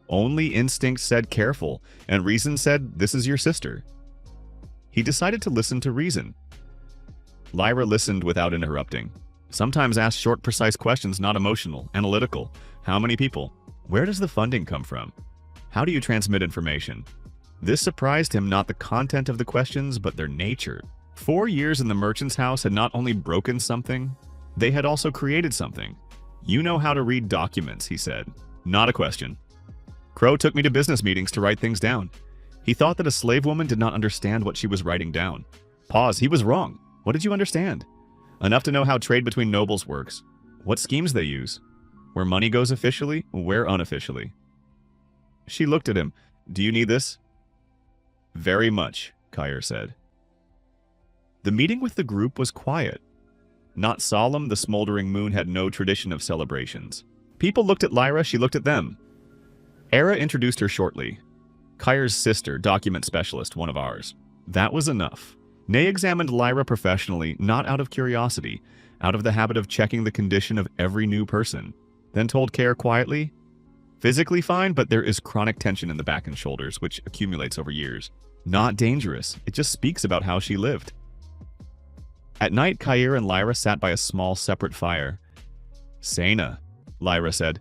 Only instinct said careful, and reason said, this is your sister. He decided to listen to reason. Lyra listened without interrupting. Sometimes asked short, precise questions, not emotional, analytical. How many people? Where does the funding come from? How do you transmit information? This surprised him, not the content of the questions, but their nature. 4 years in the merchant's house had not only broken something, they had also created something. You know how to read documents, he said. Not a question. Crow took me to business meetings to write things down. He thought that a slave woman did not understand what she was writing down. Pause, he was wrong. What did you understand? Enough to know how trade between nobles works. What schemes they use. Where money goes officially, where unofficially. She looked at him. Do you need this? Very much, Kyer said. The meeting with the group was quiet. Not solemn, the smoldering moon had no tradition of celebrations. People looked at Lyra, she looked at them. Era introduced her shortly. Kyer's sister, document specialist, one of ours. That was enough. Nay examined Lyra professionally, not out of curiosity, out of the habit of checking the condition of every new person. Then told Care quietly, physically fine, but there is chronic tension in the back and shoulders, which accumulates over years. Not dangerous, it just speaks about how she lived. At night, Kyer and Lyra sat by a small, separate fire. Sena, Lyra said.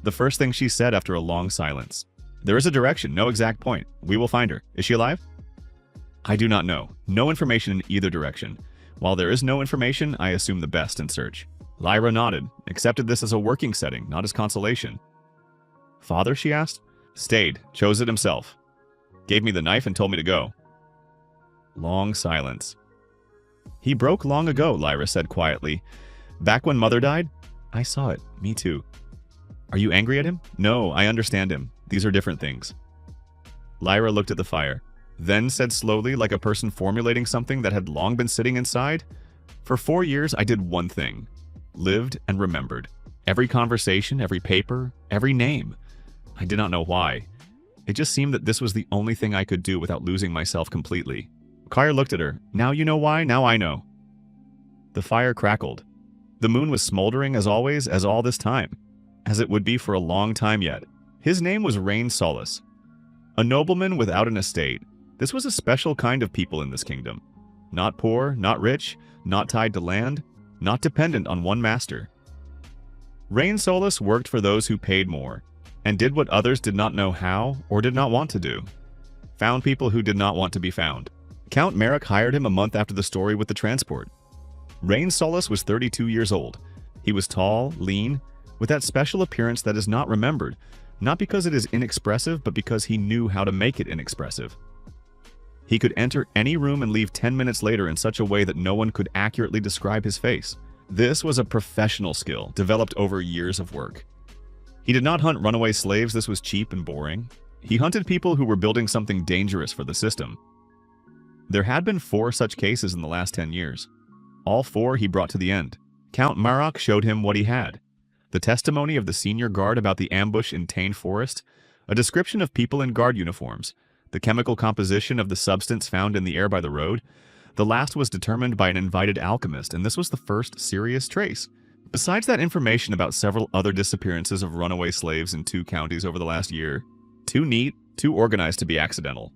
The first thing she said after a long silence. There is a direction, no exact point. We will find her. Is she alive? I do not know. No information in either direction. While there is no information, I assume the best in search. Lyra nodded, accepted this as a working setting, not as consolation. Father, she asked? Stayed, chose it himself. Gave me the knife and told me to go. Long silence. He broke long ago, Lyra said quietly. Back when Mother died? I saw it. Me too. Are you angry at him? No, I understand him. These are different things. Lyra looked at the fire, then said slowly, like a person formulating something that had long been sitting inside. For 4 years, I did one thing. Lived and remembered. Every conversation, every paper, every name. I did not know why. It just seemed that this was the only thing I could do without losing myself completely. Kyer looked at her. Now you know why, now I know. The fire crackled. The moon was smoldering as always, as all this time. As it would be for a long time yet. His name was Rain Solace. A nobleman without an estate. This was a special kind of people in this kingdom. Not poor, not rich, not tied to land, not dependent on one master. Rain Solace worked for those who paid more, and did what others did not know how or did not want to do. Found people who did not want to be found. Count Merrick hired him a month after the story with the transport. Rain Solace was 32 years old. He was tall, lean, with that special appearance that is not remembered, not because it is inexpressive, but because he knew how to make it inexpressive. He could enter any room and leave 10 minutes later in such a way that no one could accurately describe his face. This was a professional skill, developed over years of work. He did not hunt runaway slaves, this was cheap and boring. He hunted people who were building something dangerous for the system. There had been 4 such cases in the last 10 years. All 4 he brought to the end. Count Marok showed him what he had. The testimony of the senior guard about the ambush in Tane Forest, a description of people in guard uniforms, the chemical composition of the substance found in the air by the road. The last was determined by an invited alchemist, and this was the first serious trace. Besides that information about several other disappearances of runaway slaves in 2 counties over the last year. Too neat, too organized to be accidental.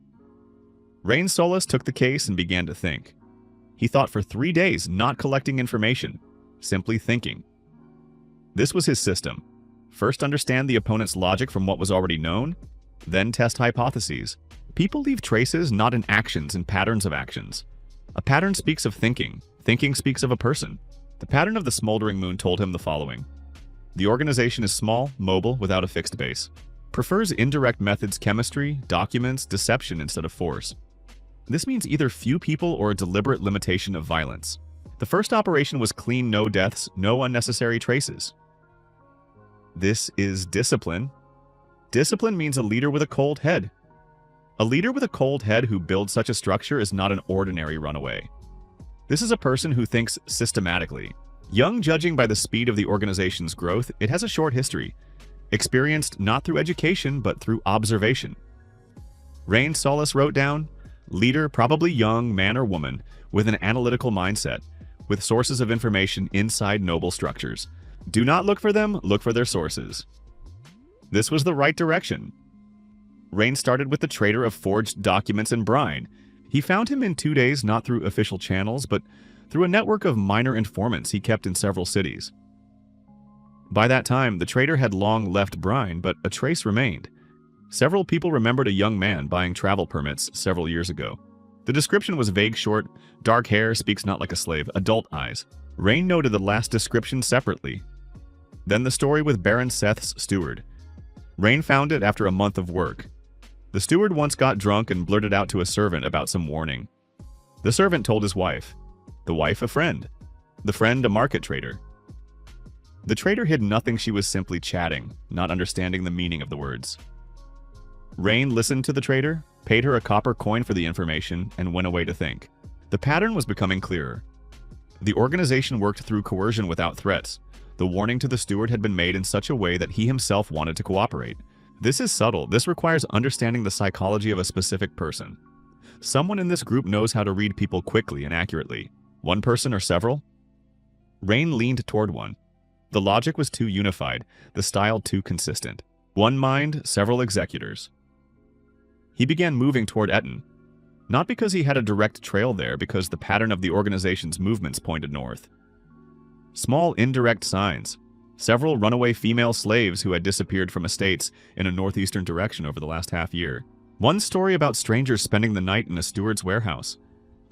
Rain Solace took the case and began to think. He thought for 3 days, not collecting information, simply thinking. This was his system. First understand the opponent's logic from what was already known, then test hypotheses. People leave traces not in actions and patterns of actions. A pattern speaks of thinking. Thinking speaks of a person. The pattern of the smoldering moon told him the following. The organization is small, mobile, without a fixed base. Prefers indirect methods, chemistry, documents, deception instead of force. This means either few people or a deliberate limitation of violence. The first operation was clean, no deaths, no unnecessary traces. This is discipline. Discipline means a leader with a cold head. A leader with a cold head who builds such a structure is not an ordinary runaway. This is a person who thinks systematically. Young judging by the speed of the organization's growth, it has a short history, experienced not through education but through observation. Rain Solis wrote down, leader probably young, man or woman, with an analytical mindset, with sources of information inside noble structures. Do not look for them, look for their sources. This was the right direction. Rain started with the trader of forged documents in Brine. He found him in 2 days, not through official channels, but through a network of minor informants he kept in several cities. By that time, the trader had long left Brine, but a trace remained. Several people remembered a young man buying travel permits several years ago. The description was vague, short, dark hair, speaks not like a slave, adult eyes. Rain noted the last description separately. Then the story with Baron Seth's steward. Rain found it after a month of work. The steward once got drunk and blurted out to a servant about some warning. The servant told his wife. The wife a friend. The friend a market trader. The trader hid nothing, she was simply chatting, not understanding the meaning of the words. Rain listened to the trader, paid her a copper coin for the information, and went away to think. The pattern was becoming clearer. The organization worked through coercion without threats. The warning to the steward had been made in such a way that he himself wanted to cooperate. This is subtle. This requires understanding the psychology of a specific person. Someone in this group knows how to read people quickly and accurately. One person or several? Rain leaned toward one. The logic was too unified, the style too consistent. One mind, several executors. He began moving toward Eton. Not because he had a direct trail there, because the pattern of the organization's movements pointed north. Small indirect signs. Several runaway female slaves who had disappeared from estates in a northeastern direction over the last half year. One story about strangers spending the night in a steward's warehouse.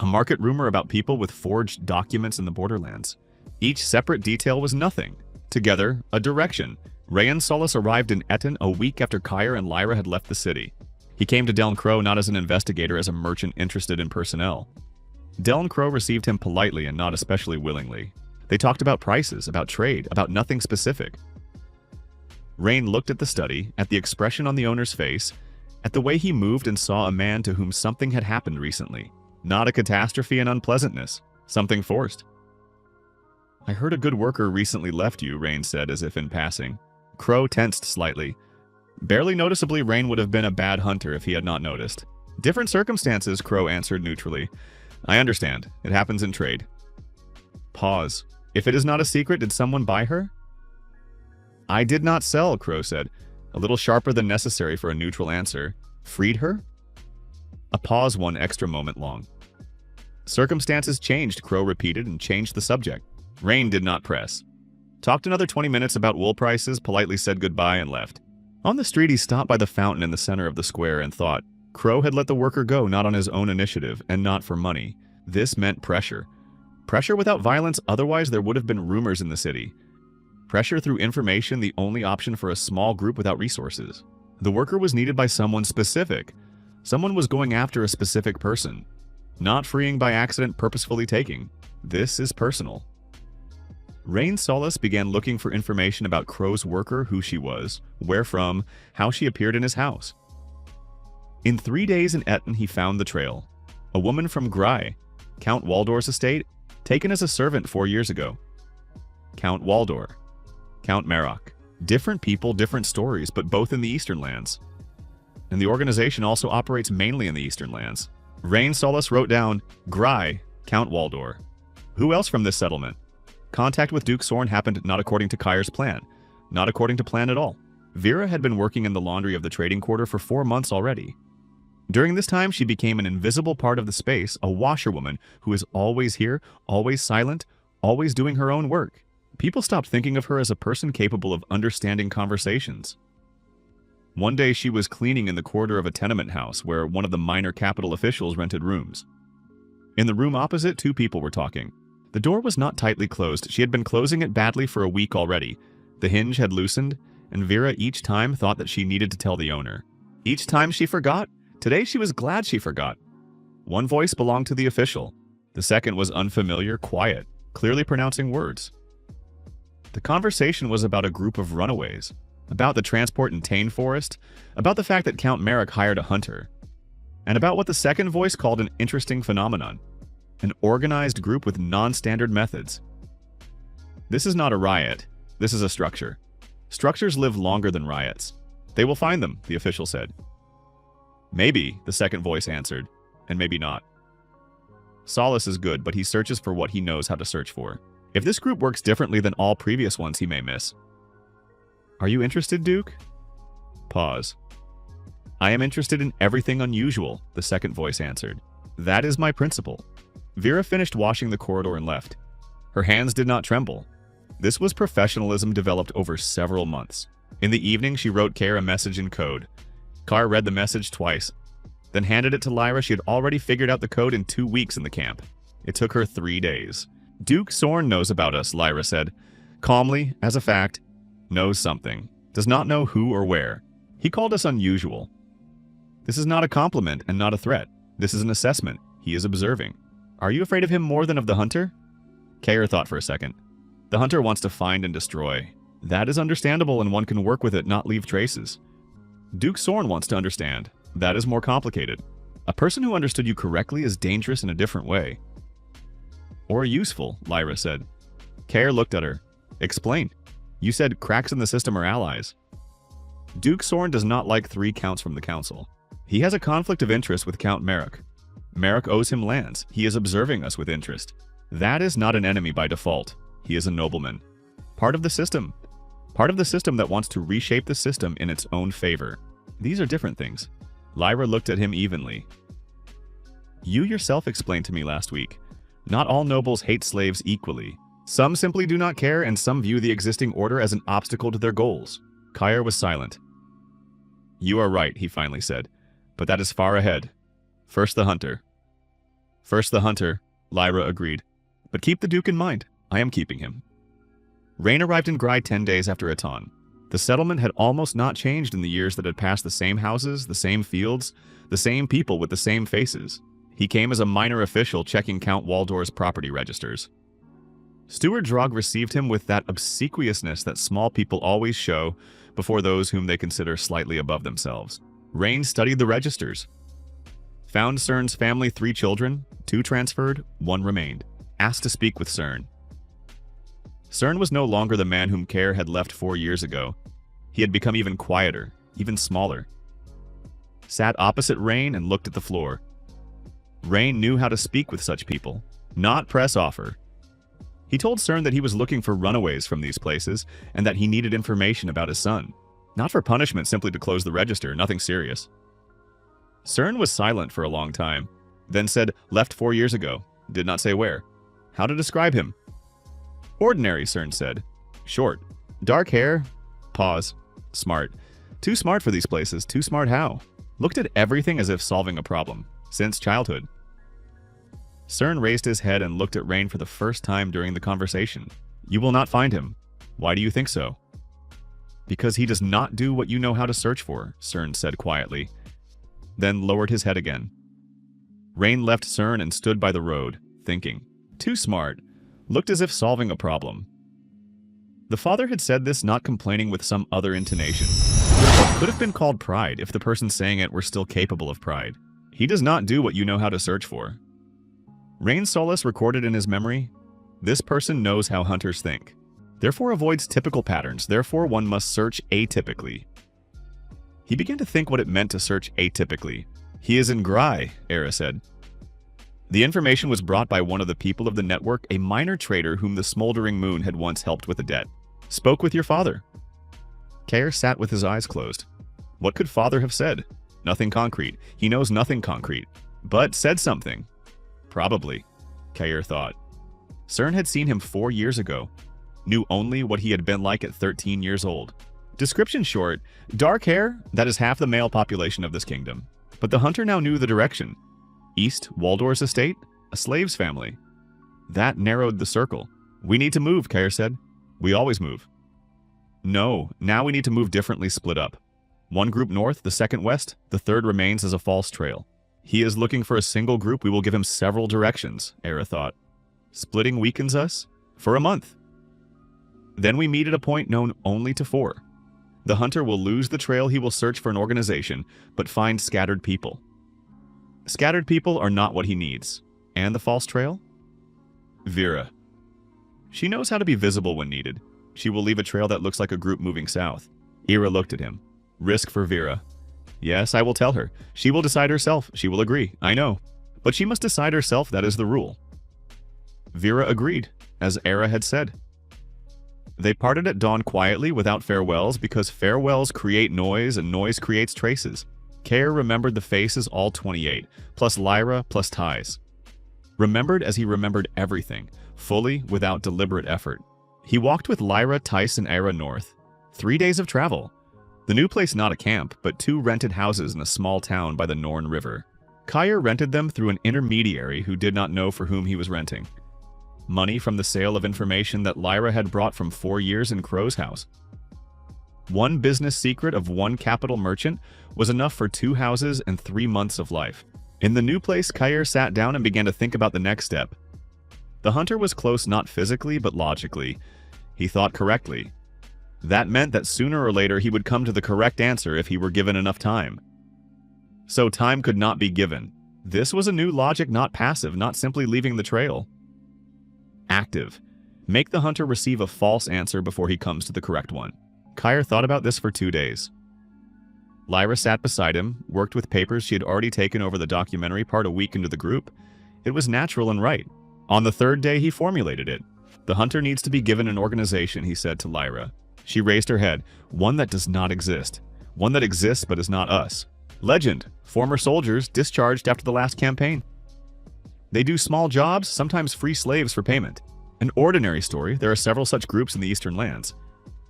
A market rumor about people with forged documents in the borderlands. Each separate detail was nothing. Together, a direction. Rayan Solis arrived in Eton a week after Kyre and Lyra had left the city. He came to Deln Crow not as an investigator, as a merchant interested in personnel. Deln Crow received him politely and not especially willingly. They talked about prices, about trade, about nothing specific. Rain looked at the study, at the expression on the owner's face, at the way he moved, and saw a man to whom something had happened recently. Not a catastrophe and unpleasantness. Something forced. I heard a good worker recently left you, Rain said as if in passing. Crow tensed slightly. Barely noticeably, Rain would have been a bad hunter if he had not noticed. Different circumstances, Crow answered neutrally. I understand. It happens in trade. Pause. If it is not a secret, did someone buy her? I did not sell, Crow said, a little sharper than necessary for a neutral answer. Freed her? A pause, one extra moment long. Circumstances changed, Crow repeated, and changed the subject. Rain did not press. Talked another 20 minutes about wool prices, politely said goodbye, and left. On the street, he stopped by the fountain in the center of the square and thought. Crow had let the worker go not on his own initiative, and not for money. This meant pressure. Pressure without violence, otherwise there would have been rumors in the city. Pressure through information, the only option for a small group without resources. The worker was needed by someone specific. Someone was going after a specific person. Not freeing by accident, purposefully taking. This is personal. Rain Solis began looking for information about Crow's worker, who she was, where from, how she appeared in his house. In 3 days in Eton, he found the trail. A woman from Grai, Count Waldor's estate, taken as a servant 4 years ago. Count Waldor. Count Marok. Different people, different stories, but both in the Eastern Lands. And the organization also operates mainly in the Eastern Lands. Rain Solis wrote down, Grai, Count Waldor. Who else from this settlement? Contact with Duke Sorn happened not according to Kyre's plan. Not according to plan at all. Vera had been working in the laundry of the trading quarter for 4 months already. During this time, she became an invisible part of the space, a washerwoman who is always here, always silent, always doing her own work. People stopped thinking of her as a person capable of understanding conversations. One day she was cleaning in the corridor of a tenement house where one of the minor capital officials rented rooms. In the room opposite, 2 people were talking. The door was not tightly closed. She had been closing it badly for a week already. The hinge had loosened, and Vera each time thought that she needed to tell the owner. Each time she forgot. Today she was glad she forgot. One voice belonged to the official. The second was unfamiliar, quiet, clearly pronouncing words. The conversation was about a group of runaways, about the transport in Tane Forest, about the fact that Count Marok hired a hunter, and about what the second voice called an interesting phenomenon. An organized group with non-standard methods. This is not a riot. This is a structure. Structures live longer than riots. They will find them, the official said. Maybe, the second voice answered, and maybe not. Solace is good, but he searches for what he knows how to search for. If this group works differently than all previous ones, he may miss. Are you interested, Duke? Pause. I am interested in everything unusual, the second voice answered. That is my principle. Vera finished washing the corridor and left. Her hands did not tremble. This was professionalism developed over several months. In the evening, she wrote Kare a message in code. Kare read the message twice, then handed it to Lyra. She had already figured out the code in 2 weeks in the camp. It took her 3 days. Duke Sorn knows about us, Lyra said. Calmly, as a fact, knows something. Does not know who or where. He called us unusual. This is not a compliment and not a threat. This is an assessment. He is observing. Are you afraid of him more than of the hunter? Kare thought for a second. The hunter wants to find and destroy. That is understandable, and one can work with it, not leave traces. Duke Sorn wants to understand. That is more complicated. A person who understood you correctly is dangerous in a different way. Or useful, Lyra said. Kare looked at her. Explain. You said cracks in the system are allies. Duke Sorn does not like 3 counts from the council. He has a conflict of interest with Count Merrick. Merrick owes him lands. He is observing us with interest. That is not an enemy by default. He is a nobleman. Part of the system. Part of the system that wants to reshape the system in its own favor. These are different things. Lyra looked at him evenly. You yourself explained to me last week. Not all nobles hate slaves equally. Some simply do not care, and some view the existing order as an obstacle to their goals. Kare was silent. You are right, he finally said. But that is far ahead. First the hunter. First the hunter, Lyra agreed. But keep the Duke in mind. I am keeping him. Rain arrived in Grai 10 days after Eton. The settlement had almost not changed in the years that had passed. The same houses, the same fields, the same people with the same faces. He came as a minor official checking Count Waldor's property registers. Steward Drog received him with that obsequiousness that small people always show before those whom they consider slightly above themselves. Rain studied the registers. Found Cern's family 3 children, 2 transferred, 1 remained. Asked to speak with Cern. Cern was no longer the man whom Kare had left 4 years ago. He had become even quieter, even smaller. Sat opposite Rain and looked at the floor. Rain knew how to speak with such people, not press offer. He told Cern that he was looking for runaways from these places and that he needed information about his son. Not for punishment, simply to close the register, nothing serious. Cern was silent for a long time, then said, left 4 years ago. Did not say where. How to describe him? Ordinary, Cern said. Short. Dark hair. Pause. Smart. Too smart for these places. Too smart how? Looked at everything as if solving a problem. Since childhood. Cern raised his head and looked at Rain for the first time during the conversation. You will not find him. Why do you think so? Because he does not do what you know how to search for, Cern said quietly, then lowered his head again. Rain left Cern and stood by the road, thinking. Too smart. Looked as if solving a problem. The father had said this, not complaining, with some other intonation. What could have been called pride if the person saying it were still capable of pride. He does not do what you know how to search for. Rain Solace recorded in his memory, this person knows how hunters think. Therefore avoids typical patterns, therefore one must search atypically. He began to think what it meant to search atypically. He is in Grai, Era said. The information was brought by one of the people of the network, a minor trader whom the smoldering moon had once helped with a debt. Spoke with your father. Kare sat with his eyes closed. What could father have said? Nothing concrete. He knows nothing concrete. But said something. Probably, Kare thought. Cern had seen him 4 years ago. Knew only what he had been like at 13 years old. Description short, dark hair, that is half the male population of this kingdom. But the hunter now knew the direction. East, Waldor's estate, a slave's family. That narrowed the circle. We need to move, Kare said. We always move. No, now we need to move differently, split up. One group north, the second west, the third remains as a false trail. He is looking for a single group, we will give him several directions, Era thought. Splitting weakens us? For a month. Then we meet at a point known only to 4. The hunter will lose the trail, he will search for an organization, but find scattered people. Scattered people are not what he needs. And the false trail? Vera. She knows how to be visible when needed. She will leave a trail that looks like a group moving south. Ira looked at him. Risk for Vera. Yes, I will tell her. She will decide herself. She will agree. I know. But she must decide herself. That is the rule. Vera agreed, as Ira had said. They parted at dawn quietly without farewells because farewells create noise and noise creates traces. Kair remembered the faces, all 28, plus Lyra, plus ties. Remembered as he remembered everything, fully, without deliberate effort. He walked with Lyra, Tice, and Ira north. 3 days of travel. The new place not a camp, but 2 rented houses in a small town by the Norn River. Kair rented them through an intermediary who did not know for whom he was renting. Money from the sale of information that Lyra had brought from 4 years in Crow's house. One business secret of one capital merchant was enough for 2 houses and 3 months of life. In the new place, Kair sat down and began to think about the next step. The hunter was close not physically, but logically. He thought correctly. That meant that sooner or later he would come to the correct answer if he were given enough time. So time could not be given. This was a new logic, not passive, not simply leaving the trail. Active. Make the hunter receive a false answer before he comes to the correct one. Kair thought about this for 2 days. Lyra sat beside him, worked with papers she had already taken over the documentary part a week into the group. It was natural and right. On the 3rd day, he formulated it. The hunter needs to be given an organization, he said to Lyra. She raised her head. One that does not exist. One that exists but is not us. Legend. Former soldiers discharged after the last campaign. They do small jobs, sometimes free slaves for payment. An ordinary story. There are several such groups in the Eastern lands.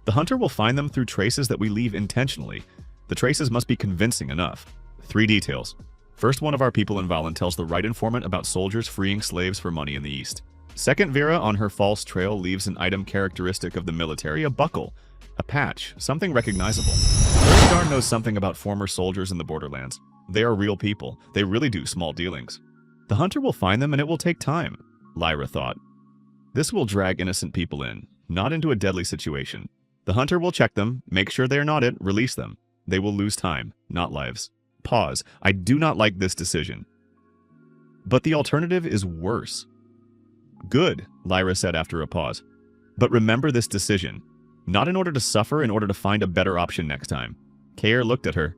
The hunter will find them through traces that we leave intentionally. The traces must be convincing enough. 3 details. First, one of our people in Valen tells the right informant about soldiers freeing slaves for money in the East. Second, Vera on her false trail leaves an item characteristic of the military, a buckle, a patch, something recognizable. Star knows something about former soldiers in the borderlands. They are real people. They really do small dealings. The hunter will find them and it will take time, Lyra thought. This will drag innocent people in, not into a deadly situation. The hunter will check them, make sure they are not it, release them. They will lose time, not lives. Pause. I do not like this decision. But the alternative is worse. Good, Lyra said after a pause. But remember this decision. Not in order to suffer, in order to find a better option next time. Kair looked at her.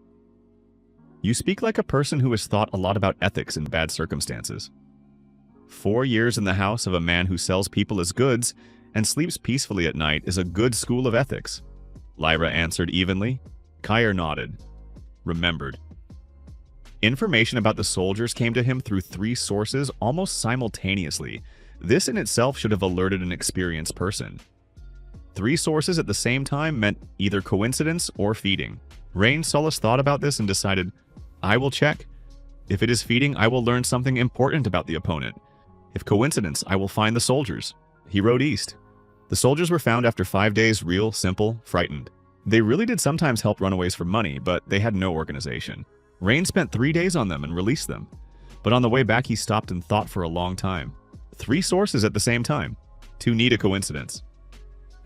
You speak like a person who has thought a lot about ethics in bad circumstances. 4 years in the house of a man who sells people as goods and sleeps peacefully at night is a good school of ethics. Lyra answered evenly. Kair nodded. Remembered. Information about the soldiers came to him through 3 sources almost simultaneously. This in itself should have alerted an experienced person. 3 sources at the same time meant either coincidence or feeding. Rain Solis thought about this and decided, I will check. If it is feeding, I will learn something important about the opponent. If coincidence, I will find the soldiers. He rode east. The soldiers were found after 5 days, real, simple, frightened. They really did sometimes help runaways for money, but they had no organization. Rain spent 3 days on them and released them. But on the way back, he stopped and thought for a long time. 3 sources at the same time. Too neat a coincidence.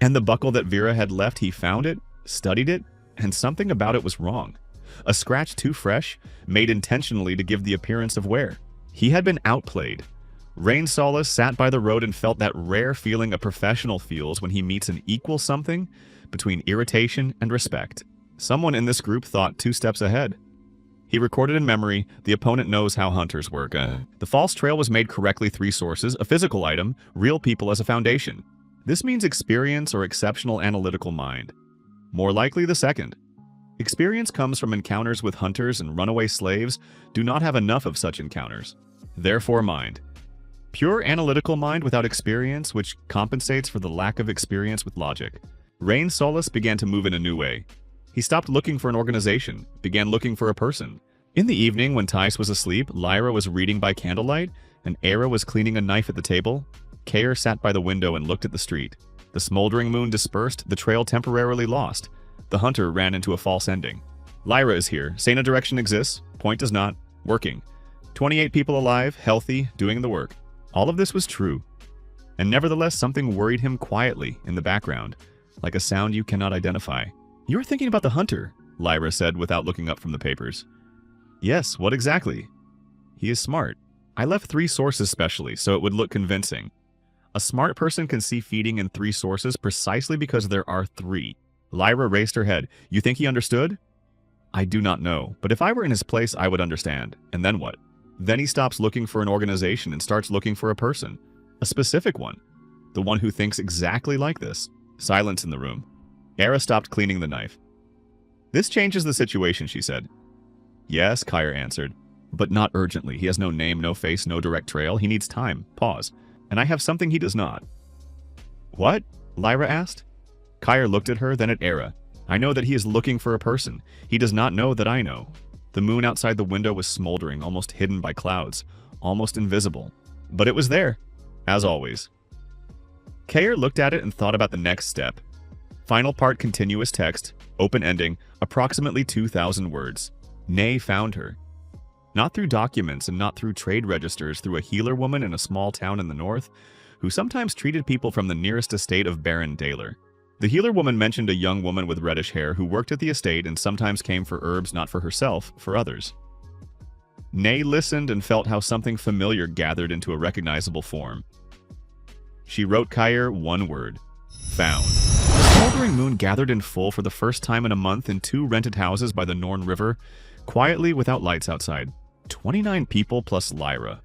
And the buckle that Vera had left, he found it, studied it, and something about it was wrong. A scratch too fresh, made intentionally to give the appearance of wear. He had been outplayed. Rain Solis sat by the road and felt that rare feeling a professional feels when he meets an equal something between irritation and respect. Someone in this group thought 2 steps ahead. He recorded in memory, the opponent knows how hunters work. The false trail was made correctly 3 sources, a physical item, real people as a foundation. This means experience or exceptional analytical mind. More likely the second. Experience comes from encounters with hunters, and runaway slaves do not have enough of such encounters. Therefore mind. Pure analytical mind without experience, which compensates for the lack of experience with logic. Rain Solis began to move in a new way. He stopped looking for an organization, began looking for a person. In the evening, when Tice was asleep, Lyra was reading by candlelight, and Era was cleaning a knife at the table. Kair sat by the window and looked at the street. The smoldering moon dispersed, the trail temporarily lost. The hunter ran into a false ending. Lyra is here. Sena direction exists. Point does not. Working. 28 people alive, healthy, doing the work. All of this was true. And nevertheless, something worried him quietly in the background, like a sound you cannot identify. You're thinking about the hunter, Lyra said without looking up from the papers. Yes, what exactly? He is smart. I left 3 sources specially, so it would look convincing. A smart person can see feeding in three sources precisely because there are three. Lyra raised her head. You think he understood? I do not know, but if I were in his place, I would understand. And then what? Then he stops looking for an organization and starts looking for a person. A specific one. The one who thinks exactly like this. Silence in the room. Era stopped cleaning the knife. This changes the situation, she said. Yes, Kyre answered. But not urgently. He has no name, no face, no direct trail. He needs time. Pause. And I have something he does not. What? Lyra asked. Kyre looked at her, then at Era. I know that he is looking for a person. He does not know that I know. The moon outside the window was smoldering, almost hidden by clouds, almost invisible. But it was there, as always. Kyre looked at it and thought about the next step. Final part continuous text, open ending, approximately 2,000 words. Nay found her. Not through documents and not through trade registers, through a healer woman in a small town in the north, who sometimes treated people from the nearest estate of Baron Daler. The healer woman mentioned a young woman with reddish hair who worked at the estate and sometimes came for herbs not for herself, for others. Nay listened and felt how something familiar gathered into a recognizable form. She wrote Kyre one word. Found. The smoldering moon gathered in full for the first time in a month in 2 rented houses by the Norn River, quietly without lights outside. 29 people plus Lyra.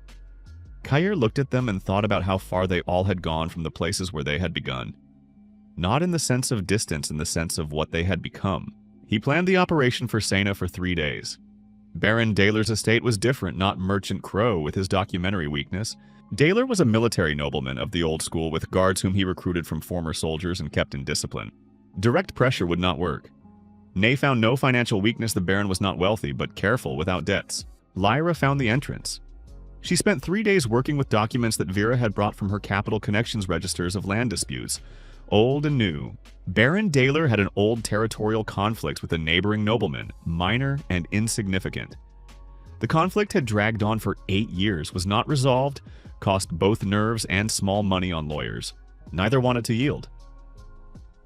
Kyre looked at them and thought about how far they all had gone from the places where they had begun. Not in the sense of distance, in the sense of what they had become. He planned the operation for Sena for 3 days. Baron Daler's estate was different, not Merchant Crow with his documentary weakness. Daler was a military nobleman of the old school with guards whom he recruited from former soldiers and kept in discipline. Direct pressure would not work. Nay found no financial weakness. The Baron was not wealthy, but careful, without debts. Lyra found the entrance. She spent 3 days working with documents that Vera had brought from her capital connections registers of land disputes. Old and new. Baron Daler had an old territorial conflict with a neighboring nobleman, minor and insignificant. The conflict had dragged on for 8 years, was not resolved, cost both nerves and small money on lawyers. Neither wanted to yield.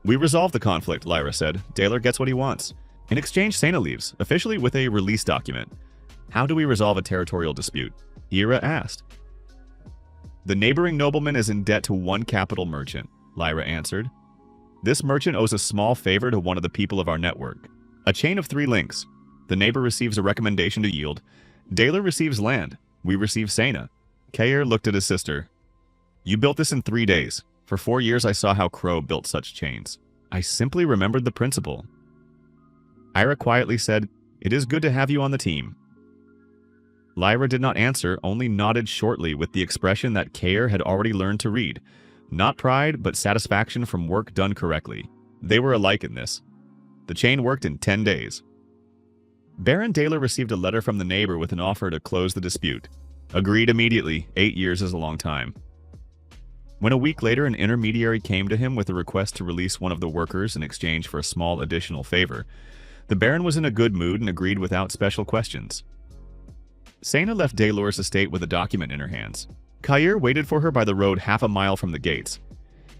We resolved the conflict, Lyra said. Daler gets what he wants. In exchange, Sena leaves, officially with a release document. How do we resolve a territorial dispute? Era asked. The neighboring nobleman is in debt to one capital merchant, Lyra answered. This merchant owes a small favor to one of the people of our network. A chain of 3 links. The neighbor receives a recommendation to yield. Daler receives land. We receive Sena. Kyre looked at his sister. You built this in 3 days. For 4 years I saw how Crow built such chains. I simply remembered the principle. Ira quietly said, It is good to have you on the team. Lyra did not answer, only nodded shortly with the expression that Kyre had already learned to read. Not pride, but satisfaction from work done correctly. They were alike in this. The chain worked in 10 days. Baron Daler received a letter from the neighbor with an offer to close the dispute. Agreed immediately. 8 years is a long time. When a week later an intermediary came to him with a request to release one of the workers in exchange for a small additional favor, the Baron was in a good mood and agreed without special questions. Sena left Daler's estate with a document in her hands. Kyre waited for her by the road half a mile from the gates.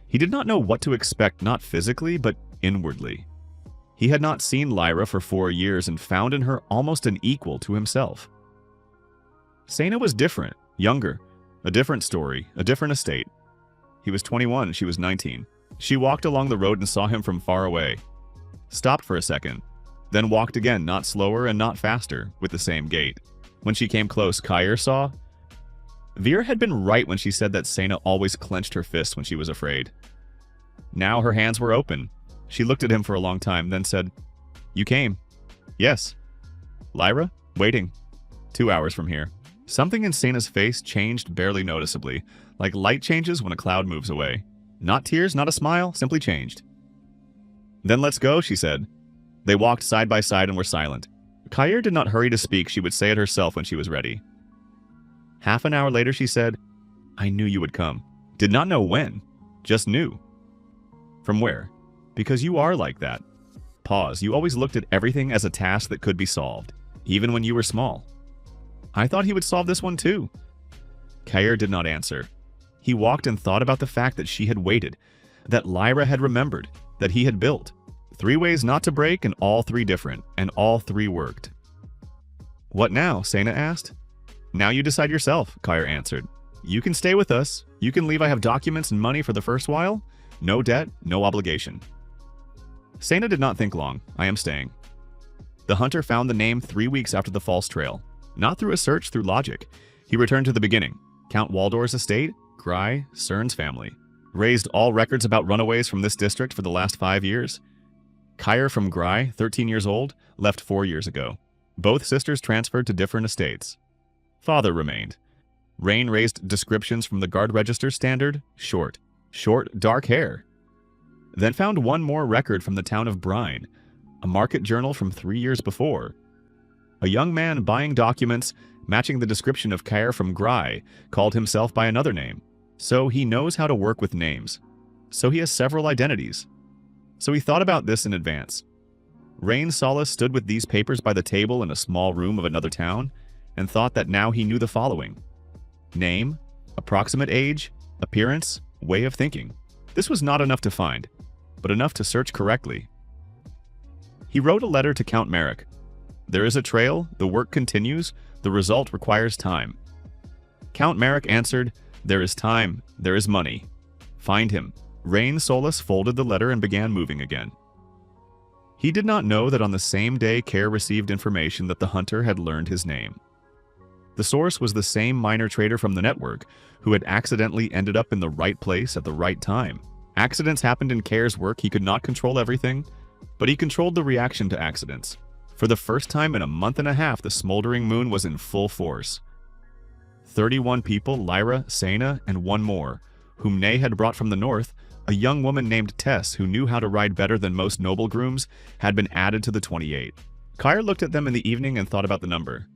He did not know what to expect, not physically, but inwardly. He had not seen Lyra for 4 years and found in her almost an equal to himself. Sena was different, younger, a different story, a different estate. He was 21, she was 19. She walked along the road and saw him from far away. Stopped for a second, then walked again, not slower and not faster, with the same gait. When she came close, Kyre saw. Vera had been right when she said that Sena always clenched her fists when she was afraid. Now her hands were open. She looked at him for a long time, then said, You came. Yes. Lyra? Waiting. 2 hours from here. Something in Sena's face changed barely noticeably, like light changes when a cloud moves away. Not tears, not a smile, simply changed. Then let's go, she said. They walked side by side and were silent. Kyre did not hurry to speak. She would say it herself when she was ready. Half an hour later she said, I knew you would come. Did not know when. Just knew. From where? Because you are like that. Pause. You always looked at everything as a task that could be solved, even when you were small. I thought he would solve this one too. Kyre did not answer. He walked and thought about the fact that she had waited, that Lyra had remembered, that he had built. 3 ways not to break and all 3 different, and all 3 worked. What now? Sena asked. Now you decide yourself, Kyre answered. You can stay with us. You can leave. I have documents and money for the first while. No debt, no obligation. Sena did not think long. I am staying. The hunter found the name 3 weeks after the false trail. Not through a search, through logic. He returned to the beginning. Count Waldor's estate, Gry, Cern's family. Raised all records about runaways from this district for the last 5 years. Kyer from Gry, 13 years old, left 4 years ago. Both sisters transferred to different estates. Father remained. Rain raised descriptions from the guard register standard, short, dark hair. Then found one more record from the town of Brine, a market journal from 3 years before. A young man buying documents matching the description of Kyer from Gry called himself by another name. So he knows how to work with names. So he has several identities. So he thought about this in advance. Rain Solace stood with these papers by the table in a small room of another town and thought that now he knew the following: name, approximate age, appearance, way of thinking. This was not enough to find, but enough to search correctly. He wrote a letter to Count Merrick. There is a trail, the work continues, the result requires time. Count Merrick answered, there is time, there is money. Find him. Rain Solace folded the letter and began moving again. He did not know that on the same day Kyer received information that the hunter had learned his name. The source was the same minor trader from the network who had accidentally ended up in the right place at the right time. Accidents happened in Kyer's work. He could not control everything, but he controlled the reaction to accidents. For the first time in a month and a half, the smoldering moon was in full force. 31 people, Lyra, Sena, and one more, whom Nay had brought from the north, a young woman named Tess who knew how to ride better than most noble grooms, had been added to the 28. Kyer looked at them in the evening and thought about the number.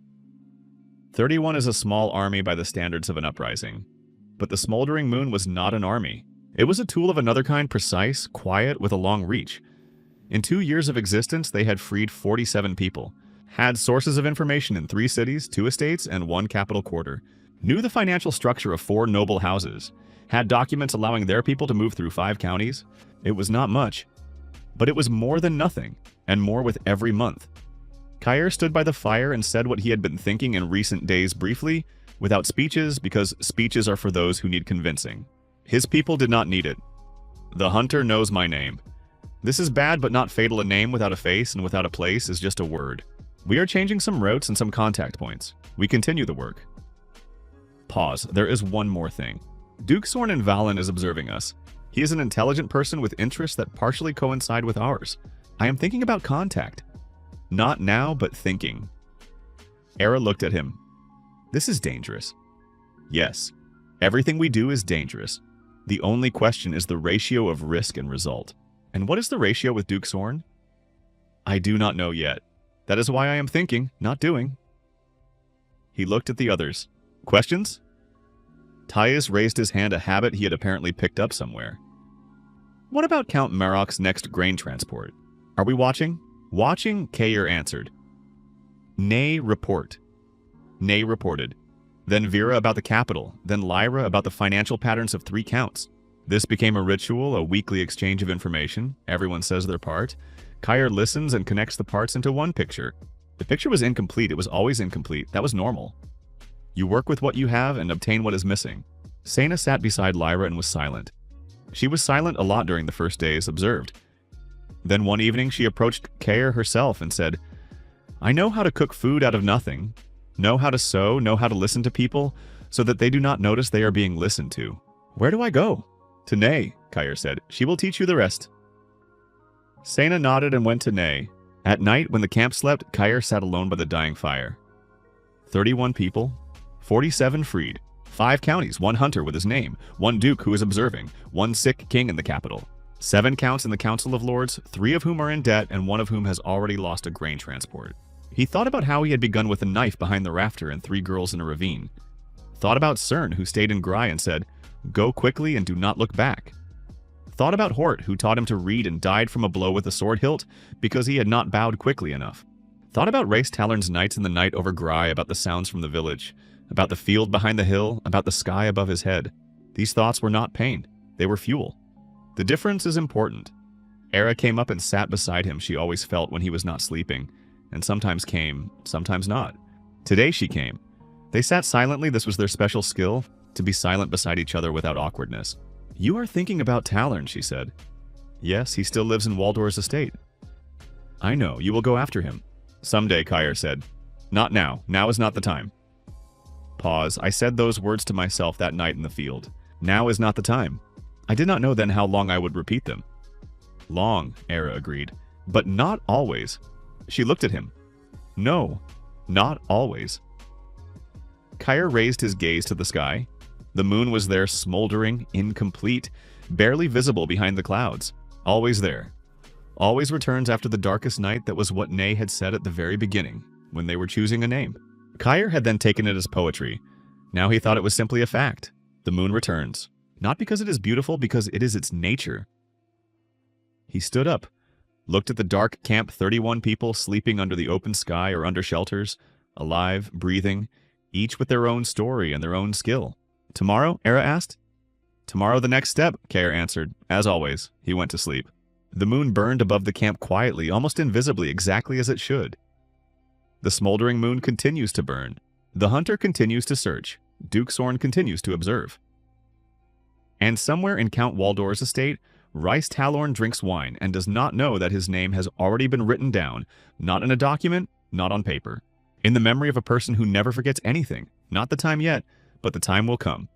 31 is a small army by the standards of an uprising. But the smoldering moon was not an army. It was a tool of another kind, precise, quiet, with a long reach. In 2 years of existence, they had freed 47 people, had sources of information in 3 cities, 2 estates, and 1 capital quarter, knew the financial structure of 4 noble houses, had documents allowing their people to move through 5 counties. It was not much, but it was more than nothing, and more with every month. Kyer stood by the fire and said what he had been thinking in recent days briefly, without speeches, because speeches are for those who need convincing. His people did not need it. The hunter knows my name. This is bad but not fatal. A name without a face and without a place is just a word. We are changing some routes and some contact points. We continue the work. Pause. There is one more thing. Duke Sorn in Valen is observing us. He is an intelligent person with interests that partially coincide with ours. I am thinking about contact. Not now, but thinking. Era looked at him. This is dangerous. Yes, everything we do is dangerous. The only question is the ratio of risk and result. And what is the ratio with Duke Sorn? I do not know yet. That is why I am thinking, not doing. He looked at the others. Questions? Tyus raised his hand, a habit he had apparently picked up somewhere. What about Count Marok's next grain transport? Are we watching? Watching, Kyer answered. Nay, report. Nay reported. Then Vera about the capital, then Lyra about the financial patterns of 3 counts. This became a ritual, a weekly exchange of information. Everyone says their part. Kyer listens and connects the parts into one picture. The picture was incomplete. It was always incomplete. That was normal. You work with what you have and obtain what is missing. Sena sat beside Lyra and was silent. She was silent a lot during the first days, observed. Then one evening she approached Kyer herself and said, I know how to cook food out of nothing, know how to sew, know how to listen to people, so that they do not notice they are being listened to. Where do I go? To Nay, Kyer said. She will teach you the rest. Sena nodded and went to Nay. At night, when the camp slept, Kyer sat alone by the dying fire. 31 people, 47 freed, 5 counties, 1 hunter with his name, 1 duke who is observing, 1 sick king in the capital, 7 counts in the Council of Lords, 3 of whom are in debt and 1 of whom has already lost a grain transport. He thought about how he had begun with a knife behind the rafter and 3 girls in a ravine. Thought about Cern, who stayed in Gry and said, go quickly and do not look back. Thought about Hort, who taught him to read and died from a blow with a sword hilt because he had not bowed quickly enough. Thought about Race Talern's nights in the night over Gry, about the sounds from the village, about the field behind the hill, about the sky above his head. These thoughts were not pain. They were fuel. The difference is important. Era came up and sat beside him. She always felt when he was not sleeping, and sometimes came, sometimes not. Today she came. They sat silently. This was their special skill. to be silent beside each other without awkwardness. "You are thinking about Talern," she said. "Yes, he still lives in Waldor's estate." "I know, you will go after him." "Someday," Kyer said. "Not now. Now is not the time." Pause. I said those words to myself that night in the field. Now is not the time. I did not know then how long I would repeat them. Long, Era agreed. But not always. She looked at him. No, not always. Kyer raised his gaze to the sky. The moon was there, smoldering, incomplete, barely visible behind the clouds. Always there. Always returns after the darkest night. That was what Nay had said at the very beginning, when they were choosing a name. Kyer had then taken it as poetry. Now he thought it was simply a fact. The moon returns. Not because it is beautiful, because it is its nature. He stood up, looked at the dark camp, 31 people sleeping under the open sky or under shelters, alive, breathing, each with their own story and their own skill. "Tomorrow?" Era asked. "Tomorrow the next step," Kyer answered. As always, he went to sleep. The moon burned above the camp quietly, almost invisibly, exactly as it should. The smoldering moon continues to burn. The hunter continues to search. Duke Sorn continues to observe. And somewhere in Count Waldor's estate, Rice Talorn drinks wine and does not know that his name has already been written down, not in a document, not on paper. In the memory of a person who never forgets anything. Not the time yet, but the time will come.